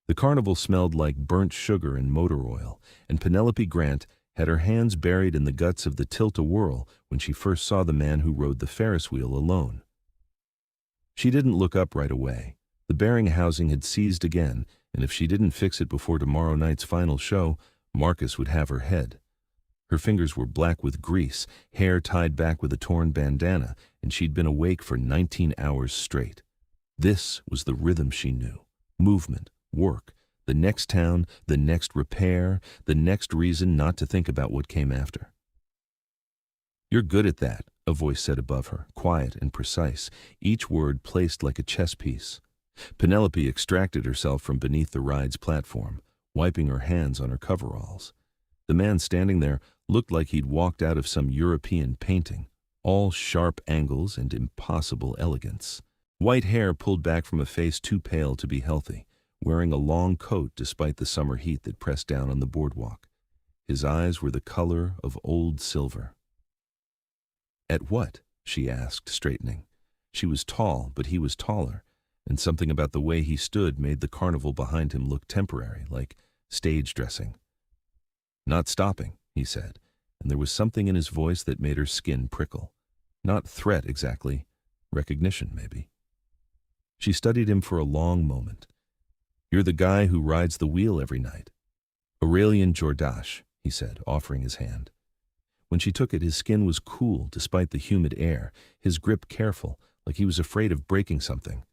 The carnival smelled like burnt sugar and motor oil, and Penelope Grant had her hands buried in the guts of the tilt-a-whirl when she first saw the man who rode the Ferris wheel alone. She didn't look up right away. The bearing housing had seized again, and if she didn't fix it before tomorrow night's final show, Marcus would have her head. Her fingers were black with grease, hair tied back with a torn bandana, and she'd been awake for 19 hours straight. This was the rhythm she knew. Movement, work, the next town, the next repair, the next reason not to think about what came after. "You're good at that," a voice said above her, quiet and precise, each word placed like a chess piece. Penelope extracted herself from beneath the ride's platform, wiping her hands on her coveralls. The man standing there looked like he'd walked out of some European painting, all sharp angles and impossible elegance. White hair pulled back from a face too pale to be healthy, wearing a long coat despite the summer heat that pressed down on the boardwalk. His eyes were the color of old silver. "At what?" she asked, straightening. She was tall, but he was taller, and something about the way he stood made the carnival behind him look temporary, like stage dressing. "Not stopping," he said, and there was something in his voice that made her skin prickle. Not threat exactly, recognition maybe. She studied him for a long moment. "You're the guy who rides the wheel every night." "Aurelian Jordache," he said, offering his hand. When she took it, his skin was cool despite the humid air, his grip careful, like he was afraid of breaking something.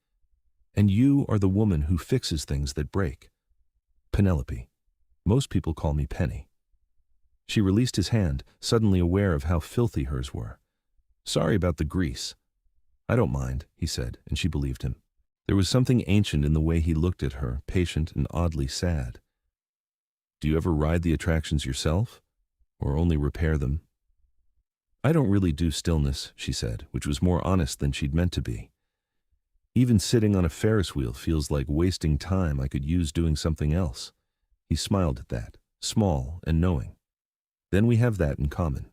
"And you are the woman who fixes things that break." "Penelope. Most people call me Penny." She released his hand, suddenly aware of how filthy hers were. "Sorry about the grease." "I don't mind," he said, and she believed him. There was something ancient in the way he looked at her, patient and oddly sad. "Do you ever ride the attractions yourself? Or only repair them?" "I don't really do stillness," she said, which was more honest than she'd meant to be. "Even sitting on a Ferris wheel feels like wasting time I could use doing something else." He smiled at that, small and knowing. "Then we have that in common."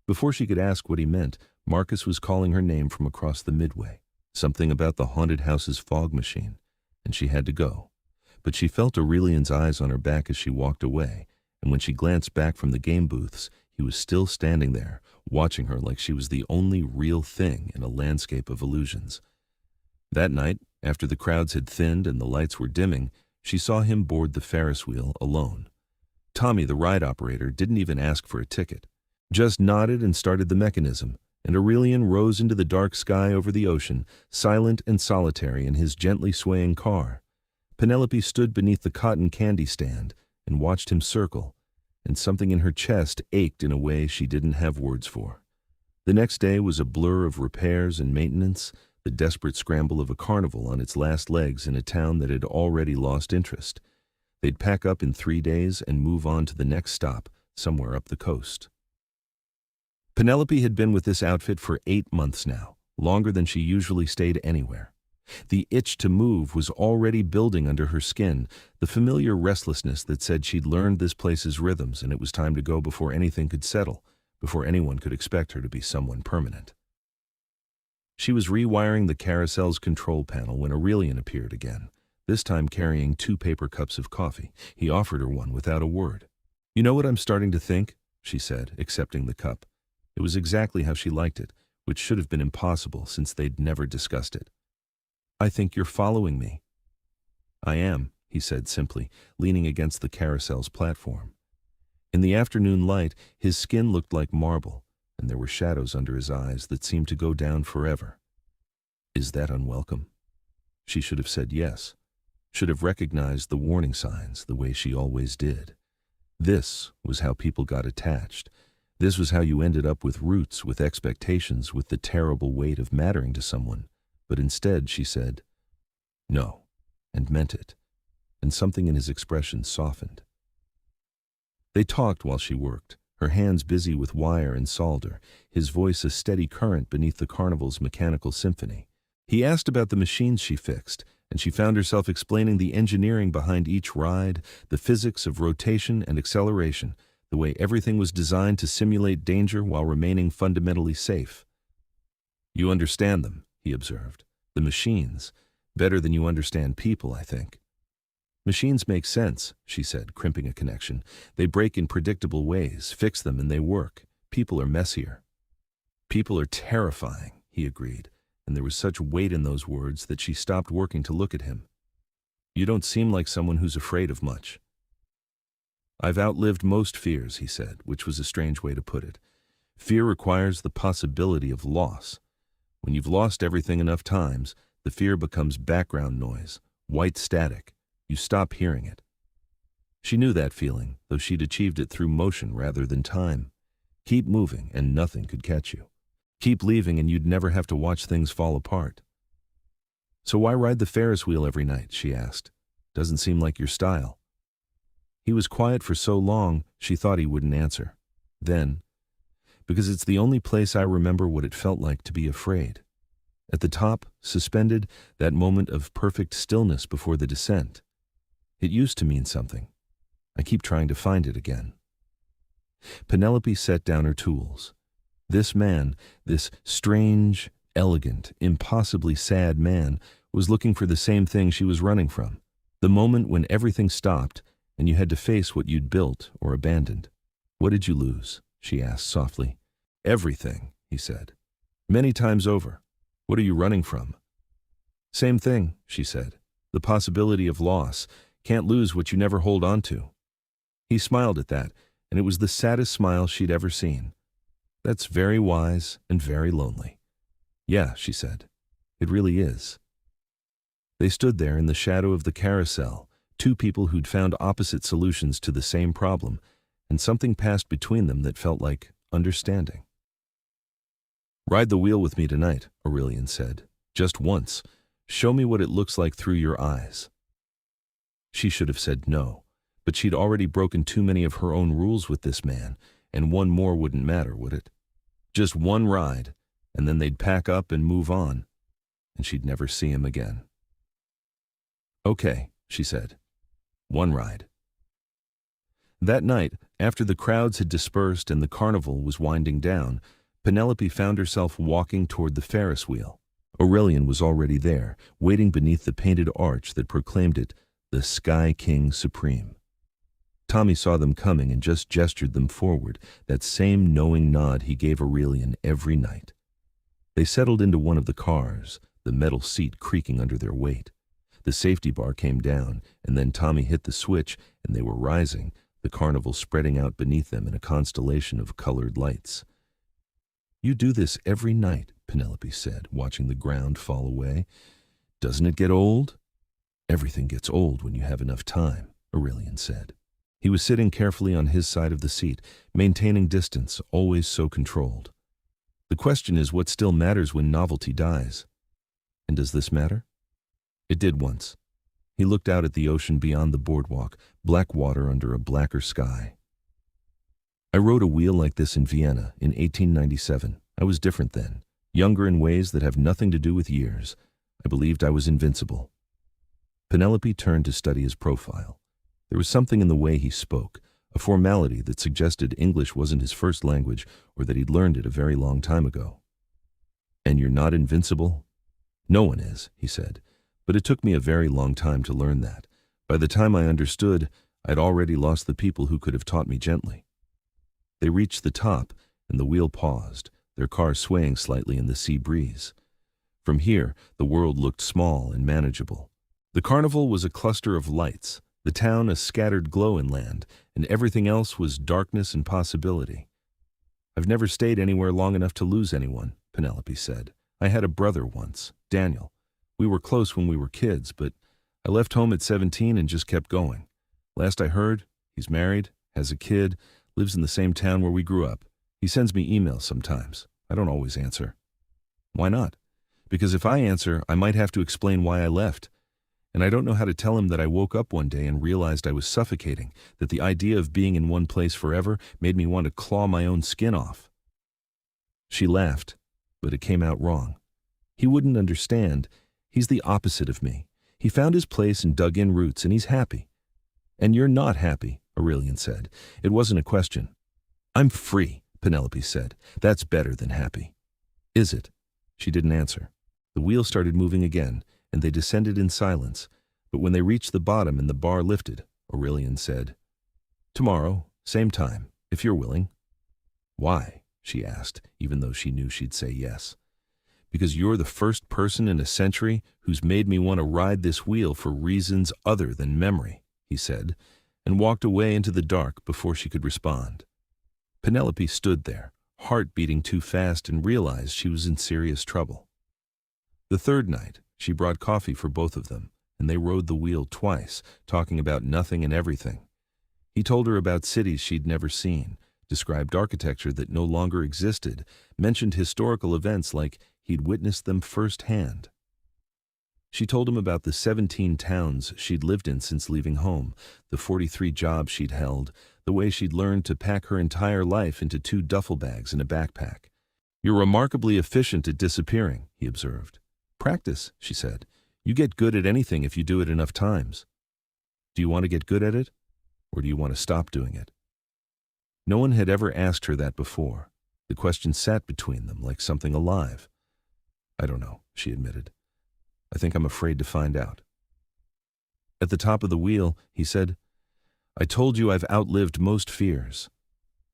Before she could ask what he meant, Marcus was calling her name from across the midway, something about the haunted house's fog machine, and she had to go. But she felt Aurelian's eyes on her back as she walked away, and when she glanced back from the game booths, he was still standing there, watching her like she was the only real thing in a landscape of illusions. That night, after the crowds had thinned and the lights were dimming, she saw him board the Ferris wheel alone. Tommy, the ride operator, didn't even ask for a ticket, just nodded and started the mechanism, and Aurelian rose into the dark sky over the ocean, silent and solitary in his gently swaying car. Penelope stood beneath the cotton candy stand and watched him circle, and something in her chest ached in a way she didn't have words for. The next day was a blur of repairs and maintenance, the desperate scramble of a carnival on its last legs in a town that had already lost interest. They'd pack up in 3 days and move on to the next stop, somewhere up the coast. Penelope had been with this outfit for 8 months now, longer than she usually stayed anywhere. The itch to move was already building under her skin, the familiar restlessness that said she'd learned this place's rhythms and it was time to go before anything could settle, before anyone could expect her to be someone permanent. She was rewiring the carousel's control panel when Aurelian appeared again, this time carrying 2 paper cups of coffee. He offered her one without a word. "You know what I'm starting to think?" she said, accepting the cup. It was exactly how she liked it, which should have been impossible since they'd never discussed it. "I think you're following me." "I am," he said simply, leaning against the carousel's platform. In the afternoon light, his skin looked like marble, and there were shadows under his eyes that seemed to go down forever. Is that unwelcome? She should have said yes, should have recognized the warning signs the way she always did. This was how people got attached. This was how you ended up with roots, with expectations, with the terrible weight of mattering to someone. But instead, she said, "No," and meant it, and something in his expression softened. They talked while she worked, her hands busy with wire and solder, his voice a steady current beneath the carnival's mechanical symphony. He asked about the machines she fixed, and she found herself explaining the engineering behind each ride, the physics of rotation and acceleration, the way everything was designed to simulate danger while remaining fundamentally safe. "You understand them," he observed. "The machines. Better than you understand people, I think." Machines make sense, she said, crimping a connection. They break in predictable ways, fix them, and they work. People are messier. People are terrifying, he agreed, and there was such weight in those words that she stopped working to look at him. You don't seem like someone who's afraid of much. I've outlived most fears, he said, which was a strange way to put it. Fear requires the possibility of loss. When you've lost everything enough times, the fear becomes background noise, white static. You stop hearing it. She knew that feeling, though she'd achieved it through motion rather than time. Keep moving and nothing could catch you. Keep leaving and you'd never have to watch things fall apart. So why ride the Ferris wheel every night, she asked. Doesn't seem like your style. He was quiet for so long, she thought he wouldn't answer. Then, because it's the only place I remember what it felt like to be afraid. At the top, suspended, that moment of perfect stillness before the descent. It used to mean something. I keep trying to find it again. Penelope set down her tools. This man, this strange, elegant, impossibly sad man, was looking for the same thing she was running from. The moment when everything stopped and you had to face what you'd built or abandoned. What did you lose? She asked softly. Everything, he said. Many times over. What are you running from? Same thing, she said. The possibility of loss. Can't lose what you never hold on to. He smiled at that, and it was the saddest smile she'd ever seen. That's very wise and very lonely. Yeah, she said. It really is. They stood there in the shadow of the carousel, two people who'd found opposite solutions to the same problem, and something passed between them that felt like understanding. Ride the wheel with me tonight, Aurelian said. Just once. Show me what it looks like through your eyes. She should have said no, but she'd already broken too many of her own rules with this man, and one more wouldn't matter, would it? Just one ride, and then they'd pack up and move on, and she'd never see him again. Okay, she said. One ride. That night, after the crowds had dispersed and the carnival was winding down, Penelope found herself walking toward the Ferris wheel. Aurelian was already there, waiting beneath the painted arch that proclaimed it the Sky King Supreme. Tommy saw them coming and just gestured them forward, that same knowing nod he gave Aurelian every night. They settled into one of the cars, the metal seat creaking under their weight. The safety bar came down, and then Tommy hit the switch, and they were rising, the carnival spreading out beneath them in a constellation of colored lights. You do this every night, Penelope said, watching the ground fall away. Doesn't it get old? Everything gets old when you have enough time, Aurelian said. He was sitting carefully on his side of the seat, maintaining distance, always so controlled. The question is what still matters when novelty dies. And does this matter? It did once. He looked out at the ocean beyond the boardwalk, black water under a blacker sky. I rode a wheel like this in Vienna in 1897. I was different then, younger in ways that have nothing to do with years. I believed I was invincible. Penelope turned to study his profile. There was something in the way he spoke, a formality that suggested English wasn't his first language or that he'd learned it a very long time ago. And you're not invincible? No one is, he said, but it took me a very long time to learn that. By the time I understood, I'd already lost the people who could have taught me gently. They reached the top, and the wheel paused, their car swaying slightly in the sea breeze. From here, the world looked small and manageable. The carnival was a cluster of lights, the town a scattered glow in land, and everything else was darkness and possibility. I've never stayed anywhere long enough to lose anyone, Penelope said. I had a brother once, Daniel. We were close when we were kids, but I left home at 17 and just kept going. Last I heard, he's married, has a kid, lives in the same town where we grew up. He sends me emails sometimes. I don't always answer. Why not? Because if I answer, I might have to explain why I left. And I don't know how to tell him that I woke up one day and realized I was suffocating, that the idea of being in one place forever made me want to claw my own skin off. She laughed, but it came out wrong. He wouldn't understand. He's the opposite of me. He found his place and dug in roots, and he's happy. And you're not happy, Aurelian said. It wasn't a question. I'm free, Penelope said. That's better than happy. Is it? She didn't answer. The wheel started moving again, and they descended in silence. But when they reached the bottom and the bar lifted, Aurelian said, "Tomorrow, same time, if you're willing." "Why?" she asked, even though she knew she'd say yes. "Because you're the first person in a century who's made me want to ride this wheel for reasons other than memory," he said, and walked away into the dark before she could respond. Penelope stood there, heart beating too fast, and realized she was in serious trouble. The third night, she brought coffee for both of them, and they rode the wheel twice, talking about nothing and everything. He told her about cities she'd never seen, described architecture that no longer existed, mentioned historical events like he'd witnessed them firsthand. She told him about the 17 towns she'd lived in since leaving home, the 43 jobs she'd held, the way she'd learned to pack her entire life into 2 duffel bags and a backpack. "You're remarkably efficient at disappearing," he observed. "Practice," she said. "You get good at anything if you do it enough times." "Do you want to get good at it? Or do you want to stop doing it?" No one had ever asked her that before. The question sat between them like something alive. "I don't know," she admitted. "I think I'm afraid to find out." At the top of the wheel, he said, "I told you I've outlived most fears.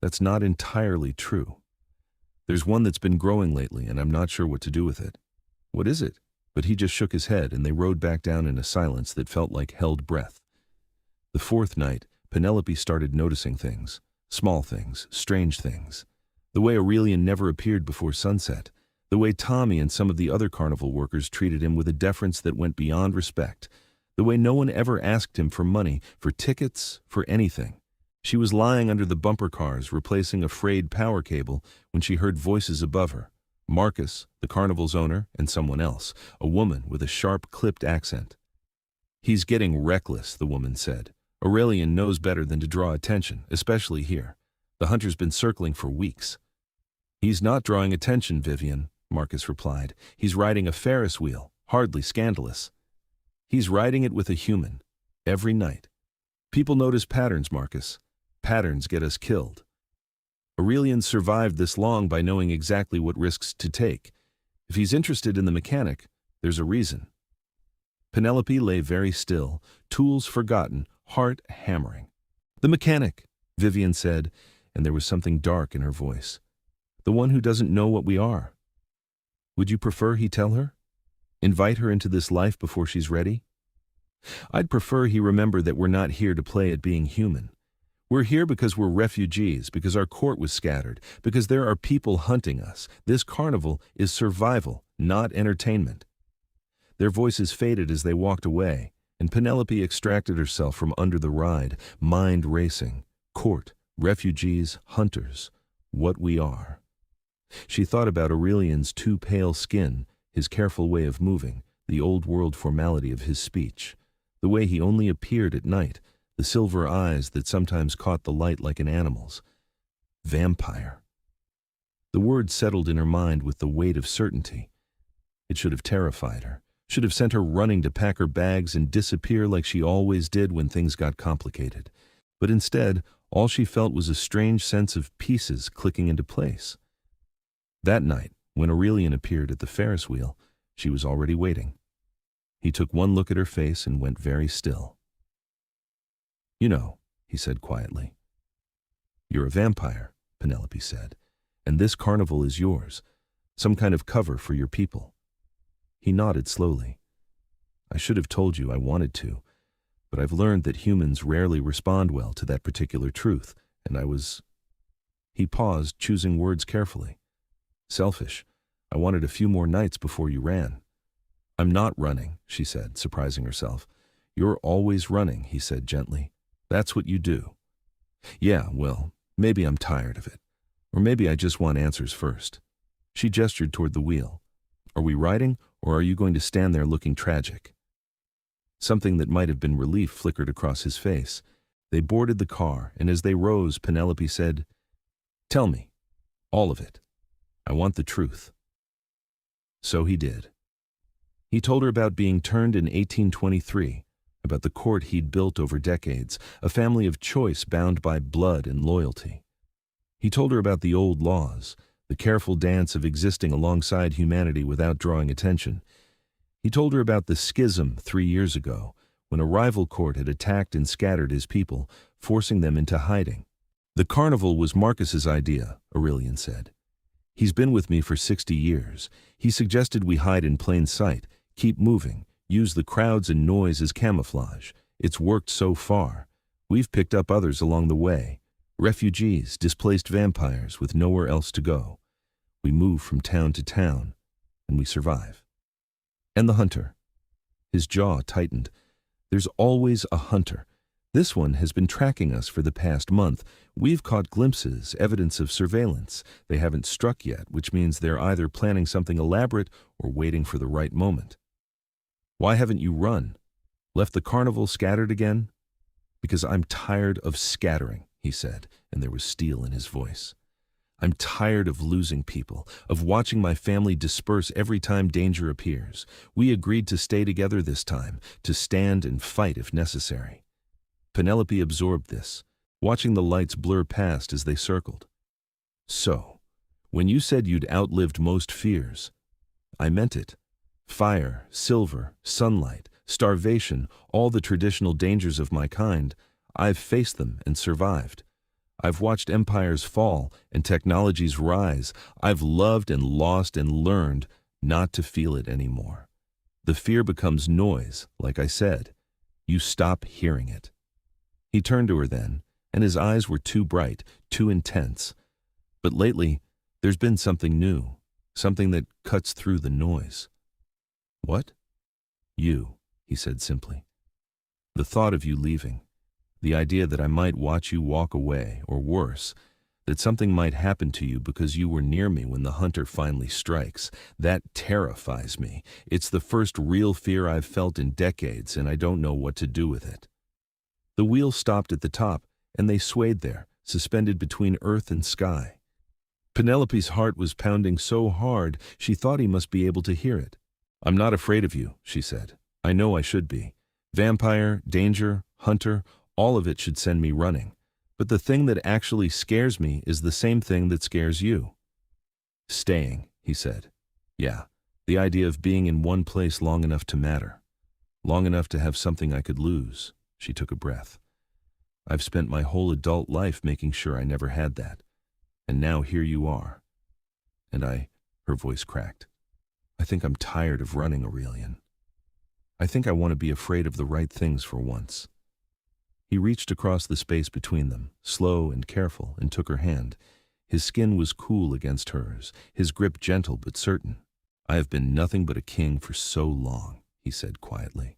That's not entirely true. There's one that's been growing lately, and I'm not sure what to do with it." "What is it?" But he just shook his head, and they rode back down in a silence that felt like held breath. The fourth night, Penelope started noticing things, small things, strange things. The way Aurelian never appeared before sunset, the way Tommy and some of the other carnival workers treated him with a deference that went beyond respect, the way no one ever asked him for money, for tickets, for anything. She was lying under the bumper cars replacing a frayed power cable when she heard voices above her. Marcus, the carnival's owner, and someone else, a woman with a sharp, clipped accent. "He's getting reckless," the woman said. "Aurelian knows better than to draw attention, especially here. The hunter's been circling for weeks." "He's not drawing attention, Vivian," Marcus replied. "He's riding a Ferris wheel, hardly scandalous. He's riding it with a human, every night. People notice patterns, Marcus. Patterns get us killed. Aurelian survived this long by knowing exactly what risks to take. If he's interested in the mechanic, there's a reason." Penelope lay very still, tools forgotten, heart hammering. "The mechanic," Vivian said, and there was something dark in her voice. "The one who doesn't know what we are. Would you prefer he tell her? Invite her into this life before she's ready?" "I'd prefer he remember that we're not here to play at being human. We're here because we're refugees, because our court was scattered, because there are people hunting us. This carnival is survival, not entertainment." Their voices faded as they walked away, and Penelope extracted herself from under the ride, mind racing. Court, refugees, hunters, what we are. She thought about Aurelian's too pale skin, his careful way of moving, the old-world formality of his speech, the way he only appeared at night, the silver eyes that sometimes caught the light like an animal's. Vampire. The word settled in her mind with the weight of certainty. It should have terrified her, should have sent her running to pack her bags and disappear like she always did when things got complicated. But instead, all she felt was a strange sense of pieces clicking into place. That night, when Aurelian appeared at the Ferris wheel, she was already waiting. He took one look at her face and went very still. "You know," he said quietly. "You're a vampire," Penelope said, "and this carnival is yours, some kind of cover for your people." He nodded slowly. "I should have told you I wanted to, but I've learned that humans rarely respond well to that particular truth, and I was—" He paused, choosing words carefully. "Selfish. I wanted a few more nights before you ran." "I'm not running," she said, surprising herself. "You're always running," he said gently. "That's what you do." "Yeah, well, maybe I'm tired of it. Or maybe I just want answers first." She gestured toward the wheel. "Are we riding, or are you going to stand there looking tragic?" Something that might have been relief flickered across his face. They boarded the car, and as they rose, Penelope said, "Tell me, all of it. I want the truth." So he did. He told her about being turned in 1823, about the court he'd built over decades, a family of choice bound by blood and loyalty. He told her about the old laws, the careful dance of existing alongside humanity without drawing attention. He told her about the schism 3 years ago, when a rival court had attacked and scattered his people, forcing them into hiding. The carnival was Marcus's idea, Aurelian said. He's been with me for 60 years. He suggested we hide in plain sight, keep moving, use the crowds and noise as camouflage. It's worked so far. We've picked up others along the way. Refugees, displaced vampires with nowhere else to go. We move from town to town, and we survive. And the hunter. His jaw tightened. There's always a hunter. This one has been tracking us for the past month. We've caught glimpses, evidence of surveillance. They haven't struck yet, which means they're either planning something elaborate or waiting for the right moment. Why haven't you run? Left the carnival scattered again? Because I'm tired of scattering, he said, and there was steel in his voice. I'm tired of losing people, of watching my family disperse every time danger appears. We agreed to stay together this time, to stand and fight if necessary. Penelope absorbed this, watching the lights blur past as they circled. So, when you said you'd outlived most fears, I meant it. Fire, silver, sunlight, starvation, all the traditional dangers of my kind, I've faced them and survived. I've watched empires fall and technologies rise. I've loved and lost and learned not to feel it anymore. The fear becomes noise, like I said. You stop hearing it. He turned to her then, and his eyes were too bright, too intense. But lately, there's been something new, something that cuts through the noise. What? You, he said simply. The thought of you leaving. The idea that I might watch you walk away, or worse, that something might happen to you because you were near me when the hunter finally strikes. That terrifies me. It's the first real fear I've felt in decades, and I don't know what to do with it. The wheel stopped at the top, and they swayed there, suspended between earth and sky. Penelope's heart was pounding so hard she thought he must be able to hear it. I'm not afraid of you, she said. I know I should be. Vampire, danger, hunter, all of it should send me running. But the thing that actually scares me is the same thing that scares you. Staying, he said. Yeah, the idea of being in one place long enough to matter. Long enough to have something I could lose. She took a breath. I've spent my whole adult life making sure I never had that. And now here you are. And her voice cracked. I think I'm tired of running, Aurelian. I think I want to be afraid of the right things for once. He reached across the space between them, slow and careful, and took her hand. His skin was cool against hers, his grip gentle but certain. I have been nothing but a king for so long, he said quietly.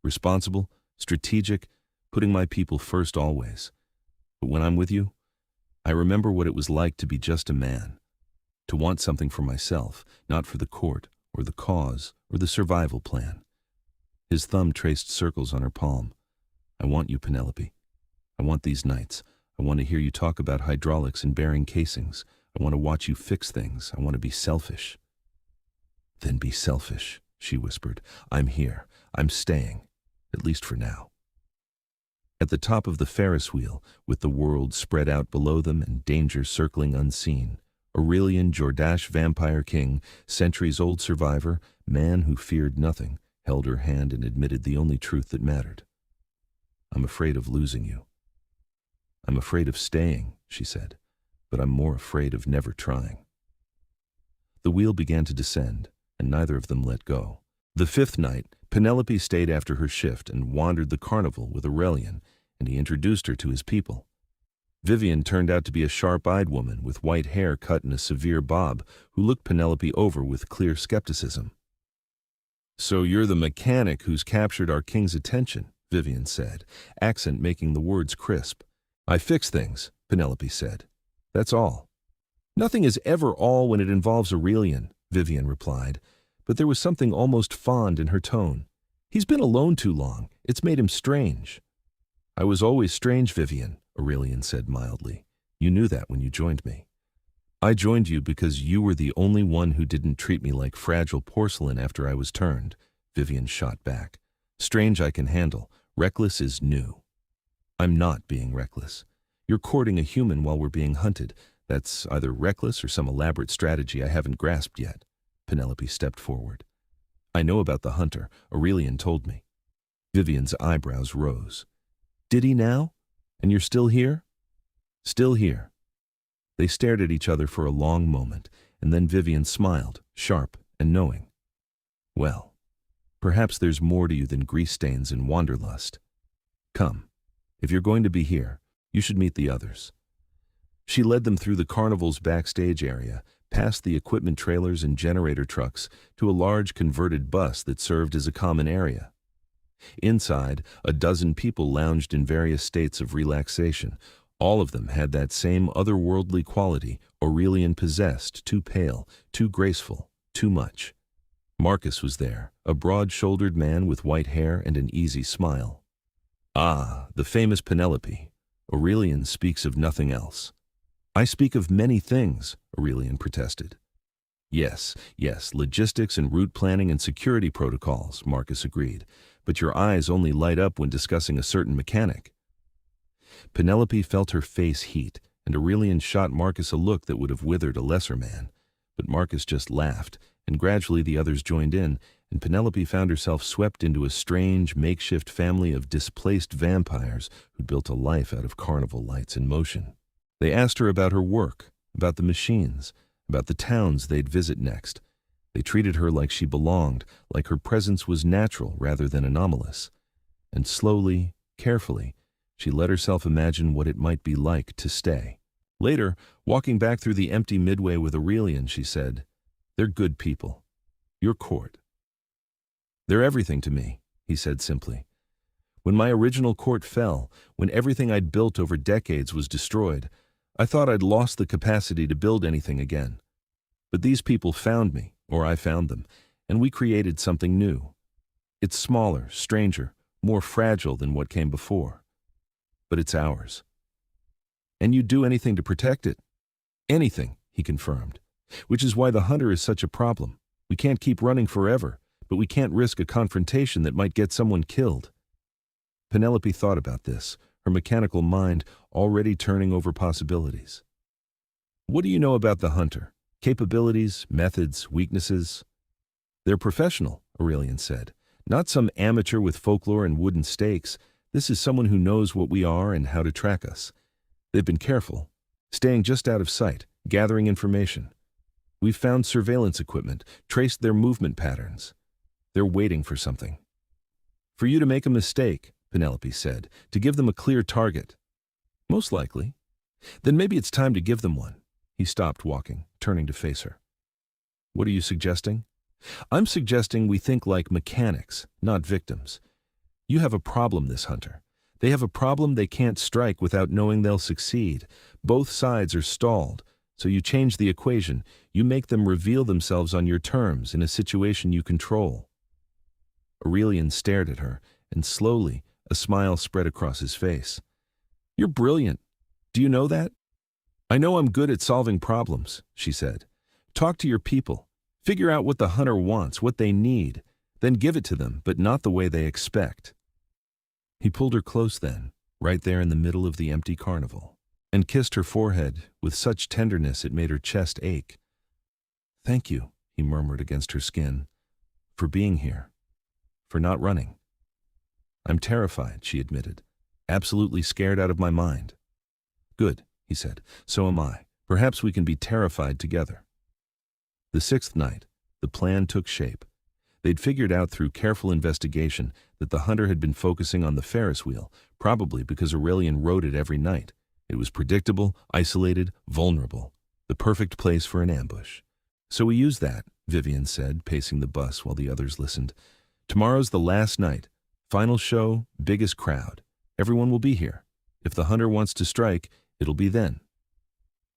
Responsible, strategic, putting my people first always. But when I'm with you, I remember what it was like to be just a man, to want something for myself, not for the court, or the cause, or the survival plan. His thumb traced circles on her palm. I want you, Penelope. I want these nights. I want to hear you talk about hydraulics and bearing casings. I want to watch you fix things. I want to be selfish. Then be selfish, she whispered. I'm here. I'm staying, at least for now. At the top of the Ferris wheel, with the world spread out below them and danger circling unseen, Aurelian Jordache, vampire king, centuries-old survivor, man who feared nothing, held her hand and admitted the only truth that mattered. I'm afraid of losing you. I'm afraid of staying, she said, but I'm more afraid of never trying. The wheel began to descend, and neither of them let go. The fifth night, Penelope stayed after her shift and wandered the carnival with Aurelian, and he introduced her to his people. Vivian turned out to be a sharp-eyed woman with white hair cut in a severe bob who looked Penelope over with clear skepticism. So you're the mechanic who's captured our king's attention, Vivian said, accent making the words crisp. I fix things, Penelope said. That's all. Nothing is ever all when it involves Aurelian, Vivian replied, but there was something almost fond in her tone. He's been alone too long. It's made him strange. I was always strange, Vivian, Aurelian said mildly. You knew that when you joined me. I joined you because you were the only one who didn't treat me like fragile porcelain after I was turned, Vivian shot back. Strange I can handle. Reckless is new. I'm not being reckless. You're courting a human while we're being hunted. That's either reckless or some elaborate strategy I haven't grasped yet. Penelope stepped forward. I know about the hunter. Aurelian told me. Vivian's eyebrows rose. Did he now? And you're still here? Still here. They stared at each other for a long moment, and then Vivian smiled, sharp and knowing. Well, perhaps there's more to you than grease stains and wanderlust. Come, if you're going to be here, you should meet the others. She led them through the carnival's backstage area, past the equipment trailers and generator trucks, to a large converted bus that served as a common area. Inside, a dozen people lounged in various states of relaxation. All of them had that same otherworldly quality Aurelian possessed, too pale, too graceful, too much. Marcus was there, a broad-shouldered man with white hair and an easy smile. Ah, the famous Penelope. Aurelian speaks of nothing else. I speak of many things, Aurelian protested. Yes, logistics and route planning and security protocols, Marcus agreed, but your eyes only light up when discussing a certain mechanic. Penelope felt her face heat, and Aurelian shot Marcus a look that would have withered a lesser man. But Marcus just laughed, and gradually the others joined in, and Penelope found herself swept into a strange, makeshift family of displaced vampires who'd built a life out of carnival lights in motion. They asked her about her work, about the machines, about the towns they'd visit next. They treated her like she belonged, like her presence was natural rather than anomalous. And slowly, carefully, she let herself imagine what it might be like to stay. Later, walking back through the empty midway with Aurelian, she said, "They're good people. Your court." "They're everything to me," he said simply. "When my original court fell, when everything I'd built over decades was destroyed, I thought I'd lost the capacity to build anything again. But these people found me, or I found them, and we created something new. It's smaller, stranger, more fragile than what came before. But it's ours. And you'd do anything to protect it?" "Anything," he confirmed. "Which is why the hunter is such a problem. We can't keep running forever, but we can't risk a confrontation that might get someone killed." Penelope thought about this, her mechanical mind already turning over possibilities. "What do you know about the hunter? Capabilities, methods, weaknesses?" "They're professional," Aurelian said. "Not some amateur with folklore and wooden stakes. This is someone who knows what we are and how to track us. They've been careful, staying just out of sight, gathering information. We've found surveillance equipment, traced their movement patterns. They're waiting for something." "For you to make a mistake," Penelope said, "to give them a clear target." "Most likely." "Then maybe it's time to give them one." He stopped walking, turning to face her. "What are you suggesting?" "I'm suggesting we think like mechanics, not victims. You have a problem, this hunter. They have a problem they can't strike without knowing they'll succeed. Both sides are stalled, so you change the equation. You make them reveal themselves on your terms in a situation you control." Aurelian stared at her, and slowly a smile spread across his face. "You're brilliant. Do you know that?" "I know I'm good at solving problems," she said. "Talk to your people. Figure out what the hunter wants, what they need. Then give it to them, but not the way they expect." He pulled her close then, right there in the middle of the empty carnival, and kissed her forehead with such tenderness it made her chest ache. "Thank you," he murmured against her skin, "for being here, for not running." "I'm terrified," she admitted, "absolutely scared out of my mind." "Good," he said, "so am I. Perhaps we can be terrified together." The sixth night, the plan took shape. They'd figured out through careful investigation that the hunter had been focusing on the Ferris wheel, probably because Aurelian rode it every night. It was predictable, isolated, vulnerable, the perfect place for an ambush. "So we use that," Vivian said, pacing the bus while the others listened. "Tomorrow's the last night. Final show, biggest crowd. Everyone will be here. If the hunter wants to strike, it'll be then."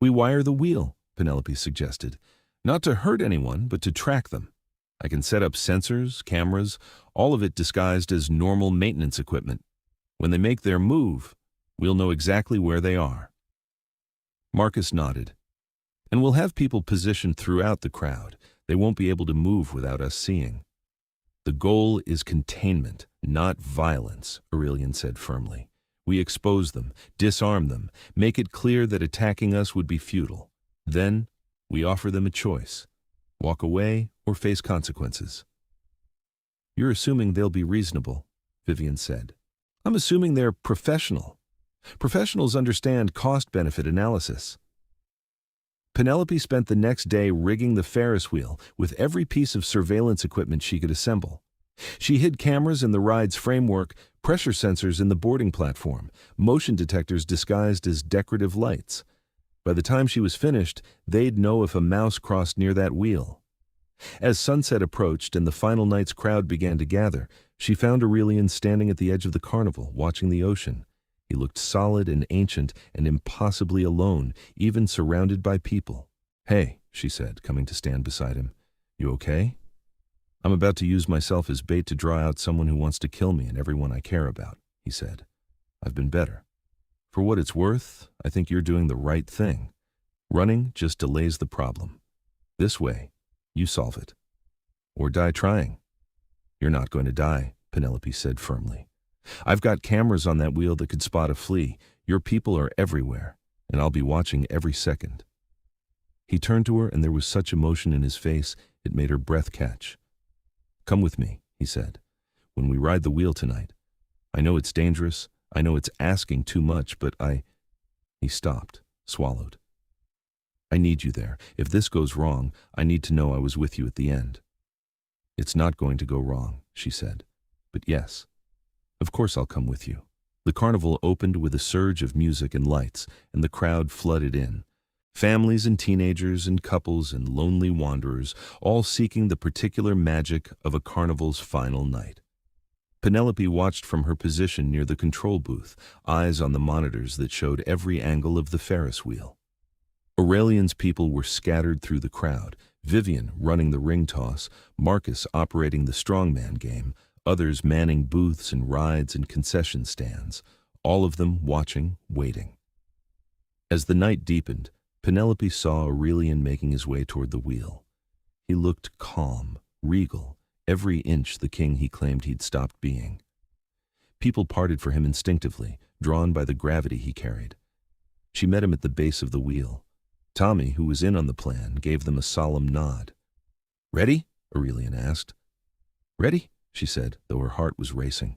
"We wire the wheel," Penelope suggested. "Not to hurt anyone, but to track them. I can set up sensors, cameras, all of it disguised as normal maintenance equipment. When they make their move, we'll know exactly where they are." Marcus nodded. "And we'll have people positioned throughout the crowd. They won't be able to move without us seeing." "The goal is containment, not violence," Aurelian said firmly. "We expose them, disarm them, make it clear that attacking us would be futile. Then, we offer them a choice. Walk away or face consequences." "You're assuming they'll be reasonable," Vivian said. I'm assuming they're professional. Professionals understand cost-benefit analysis. Penelope spent the next day rigging the Ferris wheel with every piece of surveillance equipment she could assemble. She hid cameras in the ride's framework, pressure sensors in the boarding platform, motion detectors disguised as decorative lights. By the time she was finished, they'd know if a mouse crossed near that wheel. As sunset approached and the final night's crowd began to gather, she found Aurelian standing at the edge of the carnival, watching the ocean. He looked solid and ancient and impossibly alone, even surrounded by people. Hey, she said, coming to stand beside him. You okay? I'm about to use myself as bait to draw out someone who wants to kill me and everyone I care about, he said. I've been better. For what it's worth, I think you're doing the right thing. Running just delays the problem. This way, you solve it. Or die trying. You're not going to die, Penelope said firmly. I've got cameras on that wheel that could spot a flea. Your people are everywhere, and I'll be watching every second. He turned to her, and there was such emotion in his face, it made her breath catch. Come with me, he said, when we ride the wheel tonight. I know it's dangerous. I know it's asking too much, but He stopped, swallowed. I need you there. If this goes wrong, I need to know I was with you at the end. It's not going to go wrong, she said. But yes, of course I'll come with you. The carnival opened with a surge of music and lights, and the crowd flooded in. Families and teenagers and couples and lonely wanderers, all seeking the particular magic of a carnival's final night. Penelope watched from her position near the control booth, eyes on the monitors that showed every angle of the Ferris wheel. Aurelian's people were scattered through the crowd, Vivian running the ring toss, Marcus operating the strongman game, others manning booths and rides and concession stands, all of them watching, waiting. As the night deepened, Penelope saw Aurelian making his way toward the wheel. He looked calm, regal, every inch the king he claimed he'd stopped being. People parted for him instinctively, drawn by the gravity he carried. She met him at the base of the wheel. Tommy, who was in on the plan, gave them a solemn nod. Ready? Aurelian asked. Ready? She said, though her heart was racing.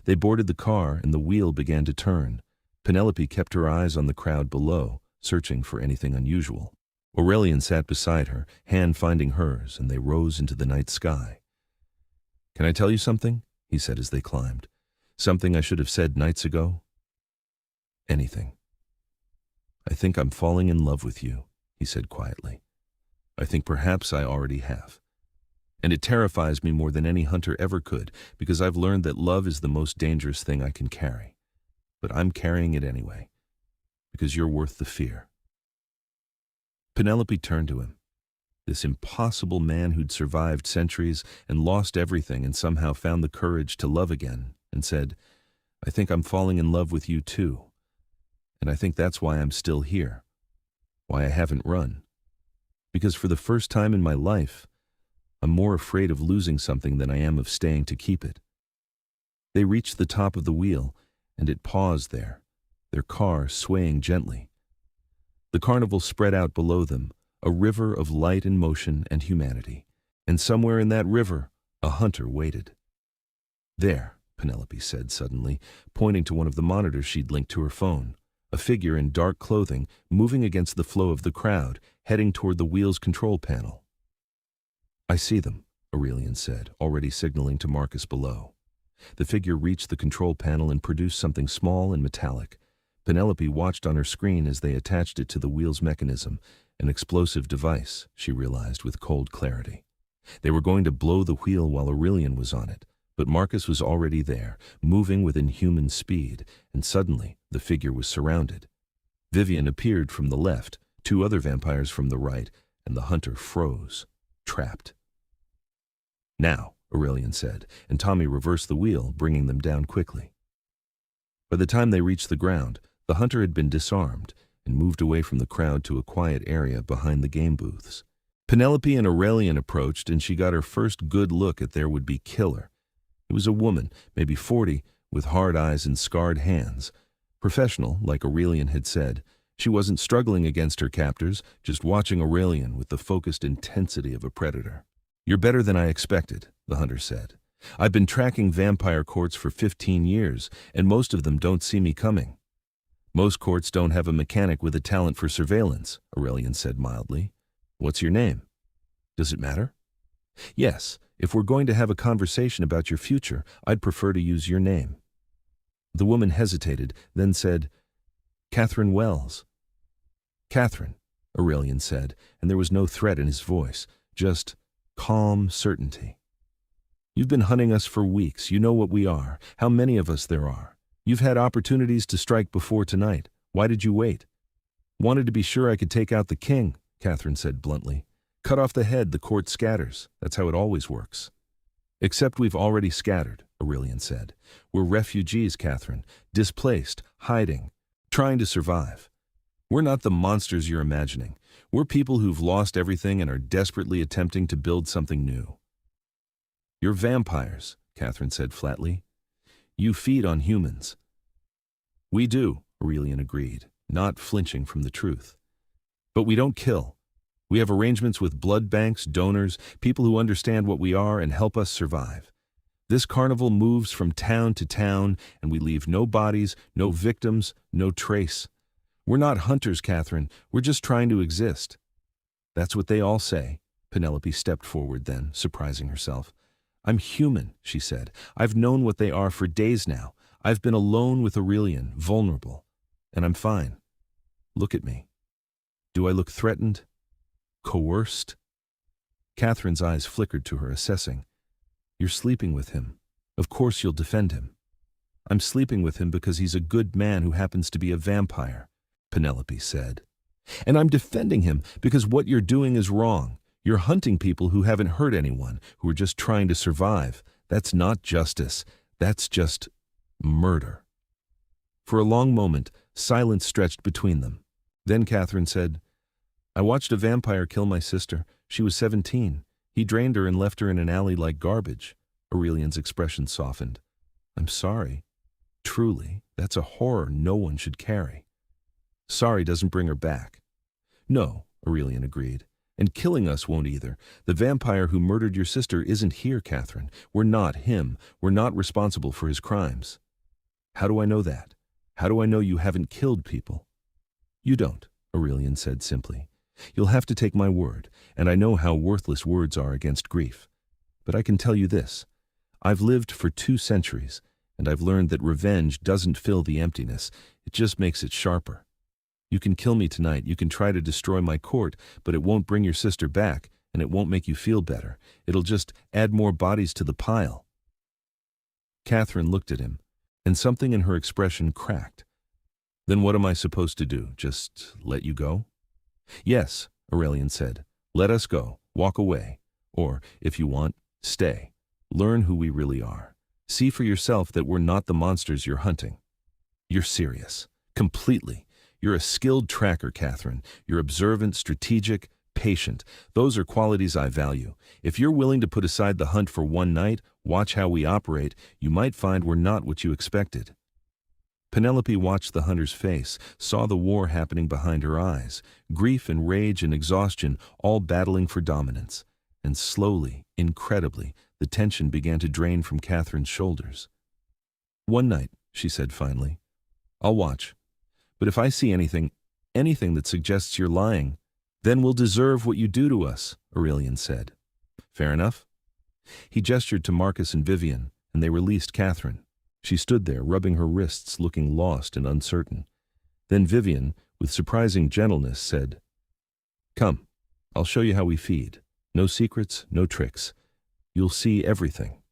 They boarded the car and the wheel began to turn. Penelope kept her eyes on the crowd below, searching for anything unusual. Aurelian sat beside her, hand finding hers, and they rose into the night sky. Can I tell you something? He said as they climbed. Something I should have said nights ago? Anything. I think I'm falling in love with you, he said quietly. I think perhaps I already have. And it terrifies me more than any hunter ever could, because I've learned that love is the most dangerous thing I can carry. But I'm carrying it anyway, because you're worth the fear. Penelope turned to him. This impossible man who'd survived centuries and lost everything and somehow found the courage to love again, and said, I think I'm falling in love with you too. And I think that's why I'm still here, why I haven't run. Because for the first time in my life, I'm more afraid of losing something than I am of staying to keep it. They reached the top of the wheel, and it paused there, their car swaying gently. The carnival spread out below them, a river of light and motion and humanity, and somewhere in that river, a hunter waited. There, Penelope said suddenly, pointing to one of the monitors she'd linked to her phone. A figure in dark clothing moving against the flow of the crowd, heading toward the wheel's control panel. I see them, Aurelian said, already signaling to Marcus below. The figure reached the control panel and produced something small and metallic. Penelope watched on her screen as they attached it to the wheel's mechanism, an explosive device, she realized with cold clarity. They were going to blow the wheel while Aurelian was on it. But Marcus was already there, moving with inhuman speed, and suddenly the figure was surrounded. Vivian appeared from the left, two other vampires from the right, and the hunter froze, trapped. Now, Aurelian said, and Tommy reversed the wheel, bringing them down quickly. By the time they reached the ground, the hunter had been disarmed and moved away from the crowd to a quiet area behind the game booths. Penelope and Aurelian approached, and she got her first good look at their would-be killer. It was a woman, maybe 40, with hard eyes and scarred hands. Professional, like Aurelian had said, she wasn't struggling against her captors, just watching Aurelian with the focused intensity of a predator. You're better than I expected, the hunter said. I've been tracking vampire courts for 15 years, and most of them don't see me coming. Most courts don't have a mechanic with a talent for surveillance, Aurelian said mildly. What's your name? Does it matter? Yes, if we're going to have a conversation about your future, I'd prefer to use your name. The woman hesitated, then said, Catherine Wells. Catherine, Aurelian said, and there was no threat in his voice, just calm certainty. You've been hunting us for weeks. You know what we are, how many of us there are. You've had opportunities to strike before tonight. Why did you wait? Wanted to be sure I could take out the king, Catherine said bluntly. Cut off the head, the court scatters. That's how it always works. Except we've already scattered, Aurelian said. We're refugees, Catherine, displaced, hiding, trying to survive. We're not the monsters you're imagining. We're people who've lost everything and are desperately attempting to build something new. You're vampires, Catherine said flatly. You feed on humans. We do, Aurelian agreed, not flinching from the truth. But we don't kill. We have arrangements with blood banks, donors, people who understand what we are and help us survive. This carnival moves from town to town, and we leave no bodies, no victims, no trace. We're not hunters, Catherine. We're just trying to exist. That's what they all say. Penelope stepped forward then, surprising herself. I'm human, she said. I've known what they are for days now. I've been alone with Aurelian, vulnerable. And I'm fine. Look at me. Do I look threatened? Coerced? Catherine's eyes flickered to her, assessing. You're sleeping with him. Of course you'll defend him. I'm sleeping with him because he's a good man who happens to be a vampire, Penelope said. And I'm defending him because what you're doing is wrong. You're hunting people who haven't hurt anyone, who are just trying to survive. That's not justice. That's just murder. For a long moment, silence stretched between them. Then Catherine said, I watched a vampire kill my sister. She was 17. He drained her and left her in an alley like garbage. Aurelian's expression softened. I'm sorry. Truly, that's a horror no one should carry. Sorry doesn't bring her back. No, Aurelian agreed. And killing us won't either. The vampire who murdered your sister isn't here, Catherine. We're not him. We're not responsible for his crimes. How do I know that? How do I know you haven't killed people? You don't, Aurelian said simply. You'll have to take my word, and I know how worthless words are against grief. But I can tell you this. I've lived for 2 centuries, and I've learned that revenge doesn't fill the emptiness. It just makes it sharper. You can kill me tonight, you can try to destroy my court, but it won't bring your sister back, and it won't make you feel better. It'll just add more bodies to the pile. Catherine looked at him, and something in her expression cracked. Then what am I supposed to do? Just let you go? Yes, Aurelian said. Let us go. Walk away. Or, if you want, stay. Learn who we really are. See for yourself that we're not the monsters you're hunting. You're serious. Completely. You're a skilled tracker, Catherine. You're observant, strategic, patient. Those are qualities I value. If you're willing to put aside the hunt for one night, watch how we operate, you might find we're not what you expected. Penelope watched the hunter's face, saw the war happening behind her eyes, grief and rage and exhaustion all battling for dominance. And slowly, incredibly, the tension began to drain from Catherine's shoulders. One night, she said finally. I'll watch. But if I see anything that suggests you're lying, then we'll deserve what you do to us, Aurelian said. Fair enough? He gestured to Marcus and Vivian, and they released Catherine. She stood there, rubbing her wrists, looking lost and uncertain. Then Vivian, with surprising gentleness, said, Come, I'll show you how we feed. No secrets, no tricks. You'll see everything.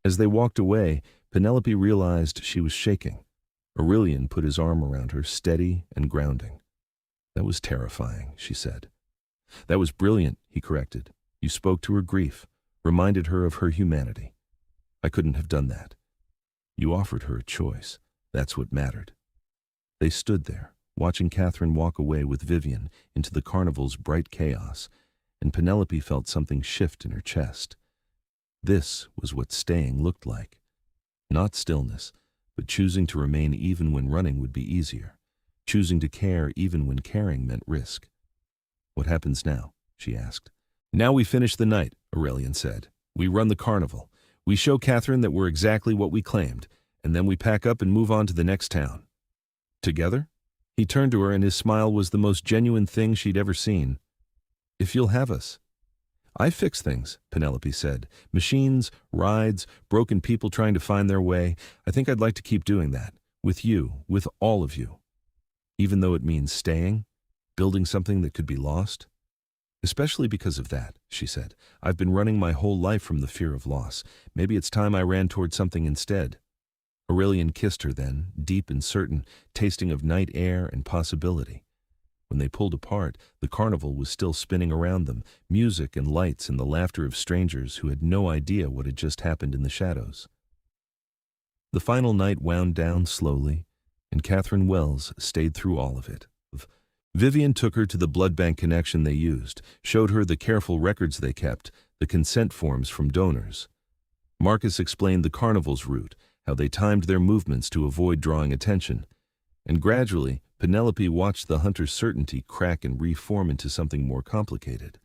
As they walked away, Penelope realized she was shaking. Aurelian put his arm around her, steady and grounding. That was terrifying, she said. That was brilliant, he corrected. You spoke to her grief, reminded her of her humanity. I couldn't have done that. You offered her a choice. That's what mattered. They stood there, watching Catherine walk away with Vivian into the carnival's bright chaos, and Penelope felt something shift in her chest. This was what staying looked like. Not stillness, but choosing to remain even when running would be easier, choosing to care even when caring meant risk. What happens now? She asked. Now we finish the night, Aurelian said. We run the carnival. We show Catherine that we're exactly what we claimed, and then we pack up and move on to the next town. Together? He turned to her and his smile was the most genuine thing she'd ever seen. If you'll have us. I fix things, Penelope said. Machines, rides, broken people trying to find their way. I think I'd like to keep doing that. With you, with all of you. Even though it means staying, building something that could be lost. Especially because of that, she said. I've been running my whole life from the fear of loss. Maybe it's time I ran toward something instead. Aurelian kissed her then, deep and certain, tasting of night air and possibility. When they pulled apart, the carnival was still spinning around them, music and lights and the laughter of strangers who had no idea what had just happened in the shadows. The final night wound down slowly, and Catherine Wells stayed through all of it. Vivian took her to the blood bank connection they used, showed her the careful records they kept, the consent forms from donors. Marcus explained the carnival's route, how they timed their movements to avoid drawing attention, and gradually, Penelope watched the hunter's certainty crack and reform into something more complicated.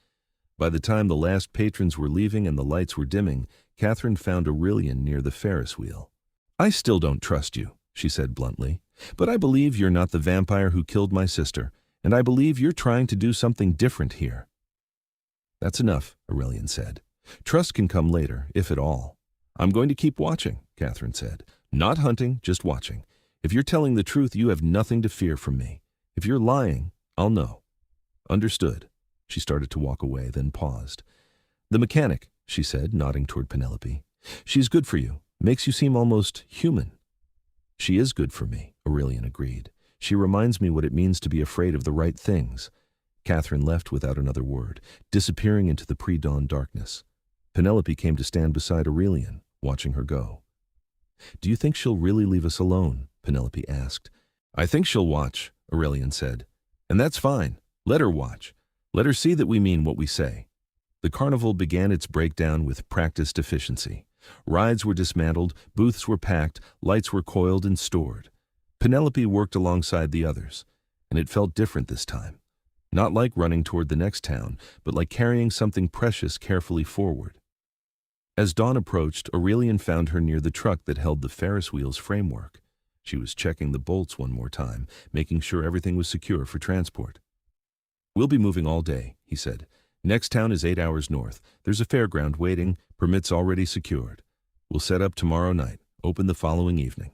By the time the last patrons were leaving and the lights were dimming, Catherine found Aurelian near the Ferris wheel. I still don't trust you, she said bluntly, but I believe you're not the vampire who killed my sister, and I believe you're trying to do something different here. That's enough, Aurelian said. Trust can come later, if at all. I'm going to keep watching, Catherine said. Not hunting, just watching. If you're telling the truth, you have nothing to fear from me. If you're lying, I'll know. Understood. She started to walk away, then paused. The mechanic, she said, nodding toward Penelope. She's good for you. Makes you seem almost human. She is good for me, Aurelian agreed. She reminds me what it means to be afraid of the right things. Catherine left without another word, disappearing into the pre-dawn darkness. Penelope came to stand beside Aurelian, watching her go. Do you think she'll really leave us alone? Penelope asked. I think she'll watch, Aurelian said. And that's fine. Let her watch. Let her see that we mean what we say. The carnival began its breakdown with practiced efficiency. Rides were dismantled, booths were packed, lights were coiled and stored. Penelope worked alongside the others, and it felt different this time. Not like running toward the next town, but like carrying something precious carefully forward. As dawn approached, Aurelian found her near the truck that held the Ferris wheel's framework. She was checking the bolts one more time, making sure everything was secure for transport. We'll be moving all day, he said. Next town is 8 hours north. There's a fairground waiting, permits already secured. We'll set up tomorrow night, open the following evening.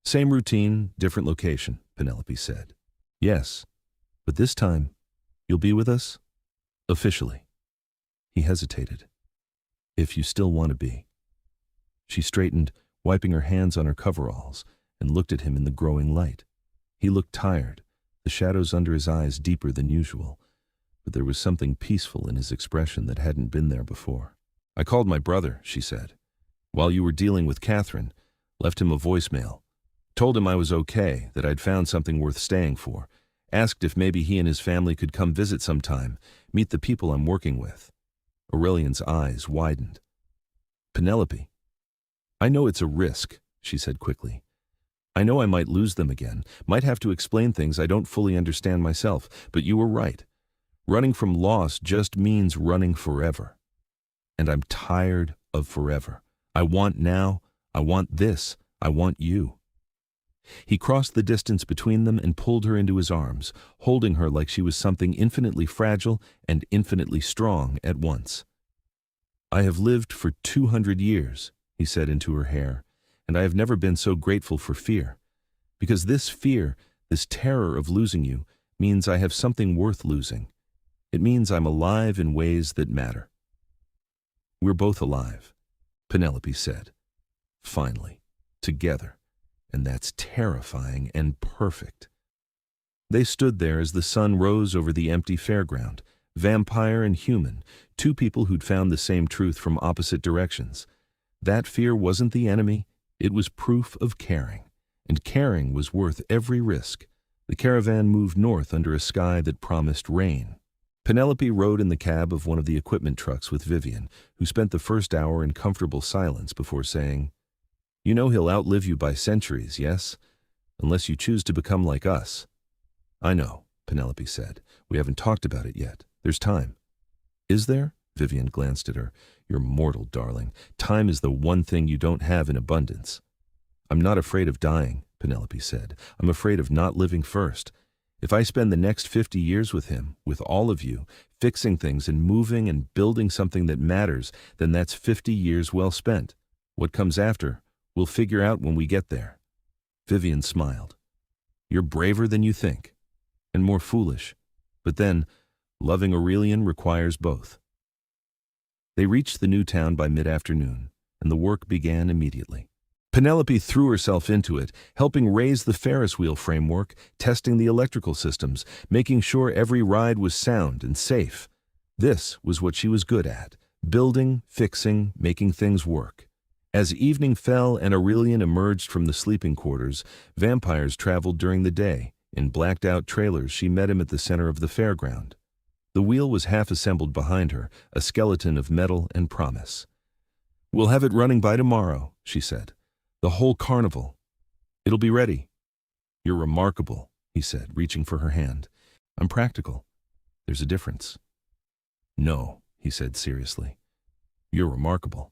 Same routine, different location, Penelope said. Yes, but this time, you'll be with us? Officially. He hesitated. If you still want to be. She straightened, wiping her hands on her coveralls, and looked at him in the growing light. He looked tired, the shadows under his eyes deeper than usual, but there was something peaceful in his expression that hadn't been there before. I called my brother, she said. While you were dealing with Catherine, left him a voicemail. Told him I was okay, that I'd found something worth staying for. Asked if maybe he and his family could come visit sometime, meet the people I'm working with. Aurelian's eyes widened. Penelope. I know it's a risk, she said quickly. I know I might lose them again, might have to explain things I don't fully understand myself, but you were right. Running from loss just means running forever. And I'm tired of forever. I want now, I want this, I want you. He crossed the distance between them and pulled her into his arms, holding her like she was something infinitely fragile and infinitely strong at once. I have lived for 200 years, he said into her hair, and I have never been so grateful for fear. Because this fear, this terror of losing you, means I have something worth losing. It means I'm alive in ways that matter. We're both alive, Penelope said. Finally, together. And that's terrifying and perfect. They stood there as the sun rose over the empty fairground, vampire and human, two people who'd found the same truth from opposite directions. That fear wasn't the enemy, it was proof of caring. And caring was worth every risk. The caravan moved north under a sky that promised rain. Penelope rode in the cab of one of the equipment trucks with Vivian, who spent the first hour in comfortable silence before saying, You know he'll outlive you by centuries, yes? Unless you choose to become like us. I know, Penelope said. We haven't talked about it yet. There's time. Is there? Vivian glanced at her. You're mortal, darling. Time is the one thing you don't have in abundance. I'm not afraid of dying, Penelope said. I'm afraid of not living first. If I spend the next 50 years with him, with all of you, fixing things and moving and building something that matters, then that's 50 years well spent. What comes after, we'll figure out when we get there. Vivian smiled. You're braver than you think, and more foolish. But then, loving Aurelian requires both. They reached the new town by mid-afternoon, and the work began immediately. Penelope threw herself into it, helping raise the Ferris wheel framework, testing the electrical systems, making sure every ride was sound and safe. This was what she was good at: building, fixing, making things work. As evening fell and Aurelian emerged from the sleeping quarters, vampires traveled during the day. In blacked-out trailers, she met him at the center of the fairground. The wheel was half-assembled behind her, a skeleton of metal and promise. "We'll have it running by tomorrow," she said. "The whole carnival. It'll be ready." "You're remarkable," he said, reaching for her hand. "I'm practical. There's a difference." "No," he said seriously. "You're remarkable.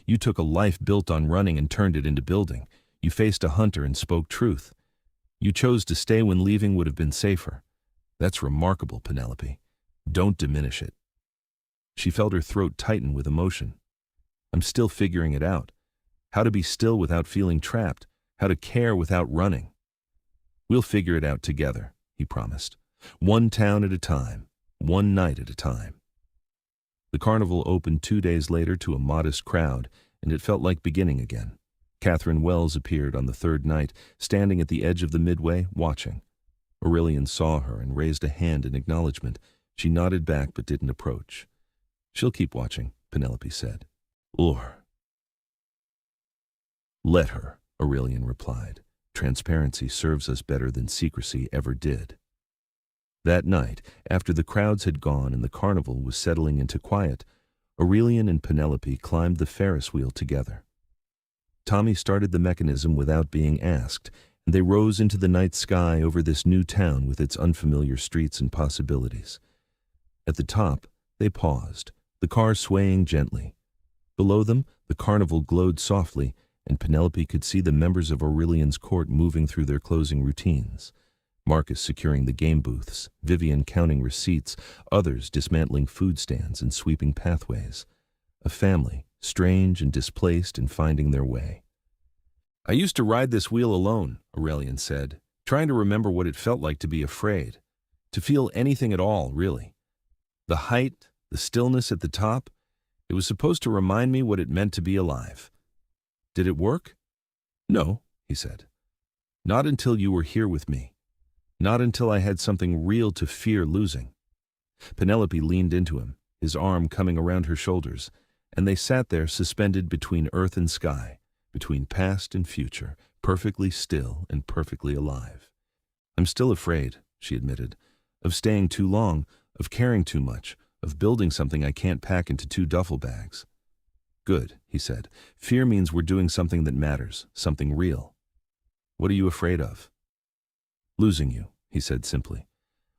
You took a life built on running and turned it into building. You faced a hunter and spoke truth. You chose to stay when leaving would have been safer. That's remarkable, Penelope. Don't diminish it." She felt her throat tighten with emotion. "I'm still figuring it out. How to be still without feeling trapped. How to care without running." "We'll figure it out together," he promised. "One town at a time. One night at a time." The carnival opened 2 days later to a modest crowd, and it felt like beginning again. Catherine Wells appeared on the third night, standing at the edge of the midway, watching. Aurelian saw her and raised a hand in acknowledgement. She nodded back but didn't approach. "She'll keep watching," Penelope said. "Or let her," Aurelian replied. "Transparency serves us better than secrecy ever did." That night, after the crowds had gone and the carnival was settling into quiet, Aurelian and Penelope climbed the Ferris wheel together. Tommy started the mechanism without being asked, and they rose into the night sky over this new town with its unfamiliar streets and possibilities. At the top, they paused, the car swaying gently. Below them, the carnival glowed softly, and Penelope could see the members of Aurelian's court moving through their closing routines. Marcus securing the game booths, Vivian counting receipts, others dismantling food stands and sweeping pathways. A family, strange and displaced and finding their way. "I used to ride this wheel alone," Aurelian said, trying to remember what it felt like to be afraid, to feel anything at all, really. The height, the stillness at the top, it was supposed to remind me what it meant to be alive. "Did it work?" "No," he said. "Not until you were here with me. Not until I had something real to fear losing." Penelope leaned into him, his arm coming around her shoulders, and they sat there suspended between earth and sky, between past and future, perfectly still and perfectly alive. "I'm still afraid," she admitted, "of staying too long, of caring too much, of building something I can't pack into 2 duffel bags." "Good," he said. "Fear means we're doing something that matters, something real." "What are you afraid of?" "Losing you," he said simply.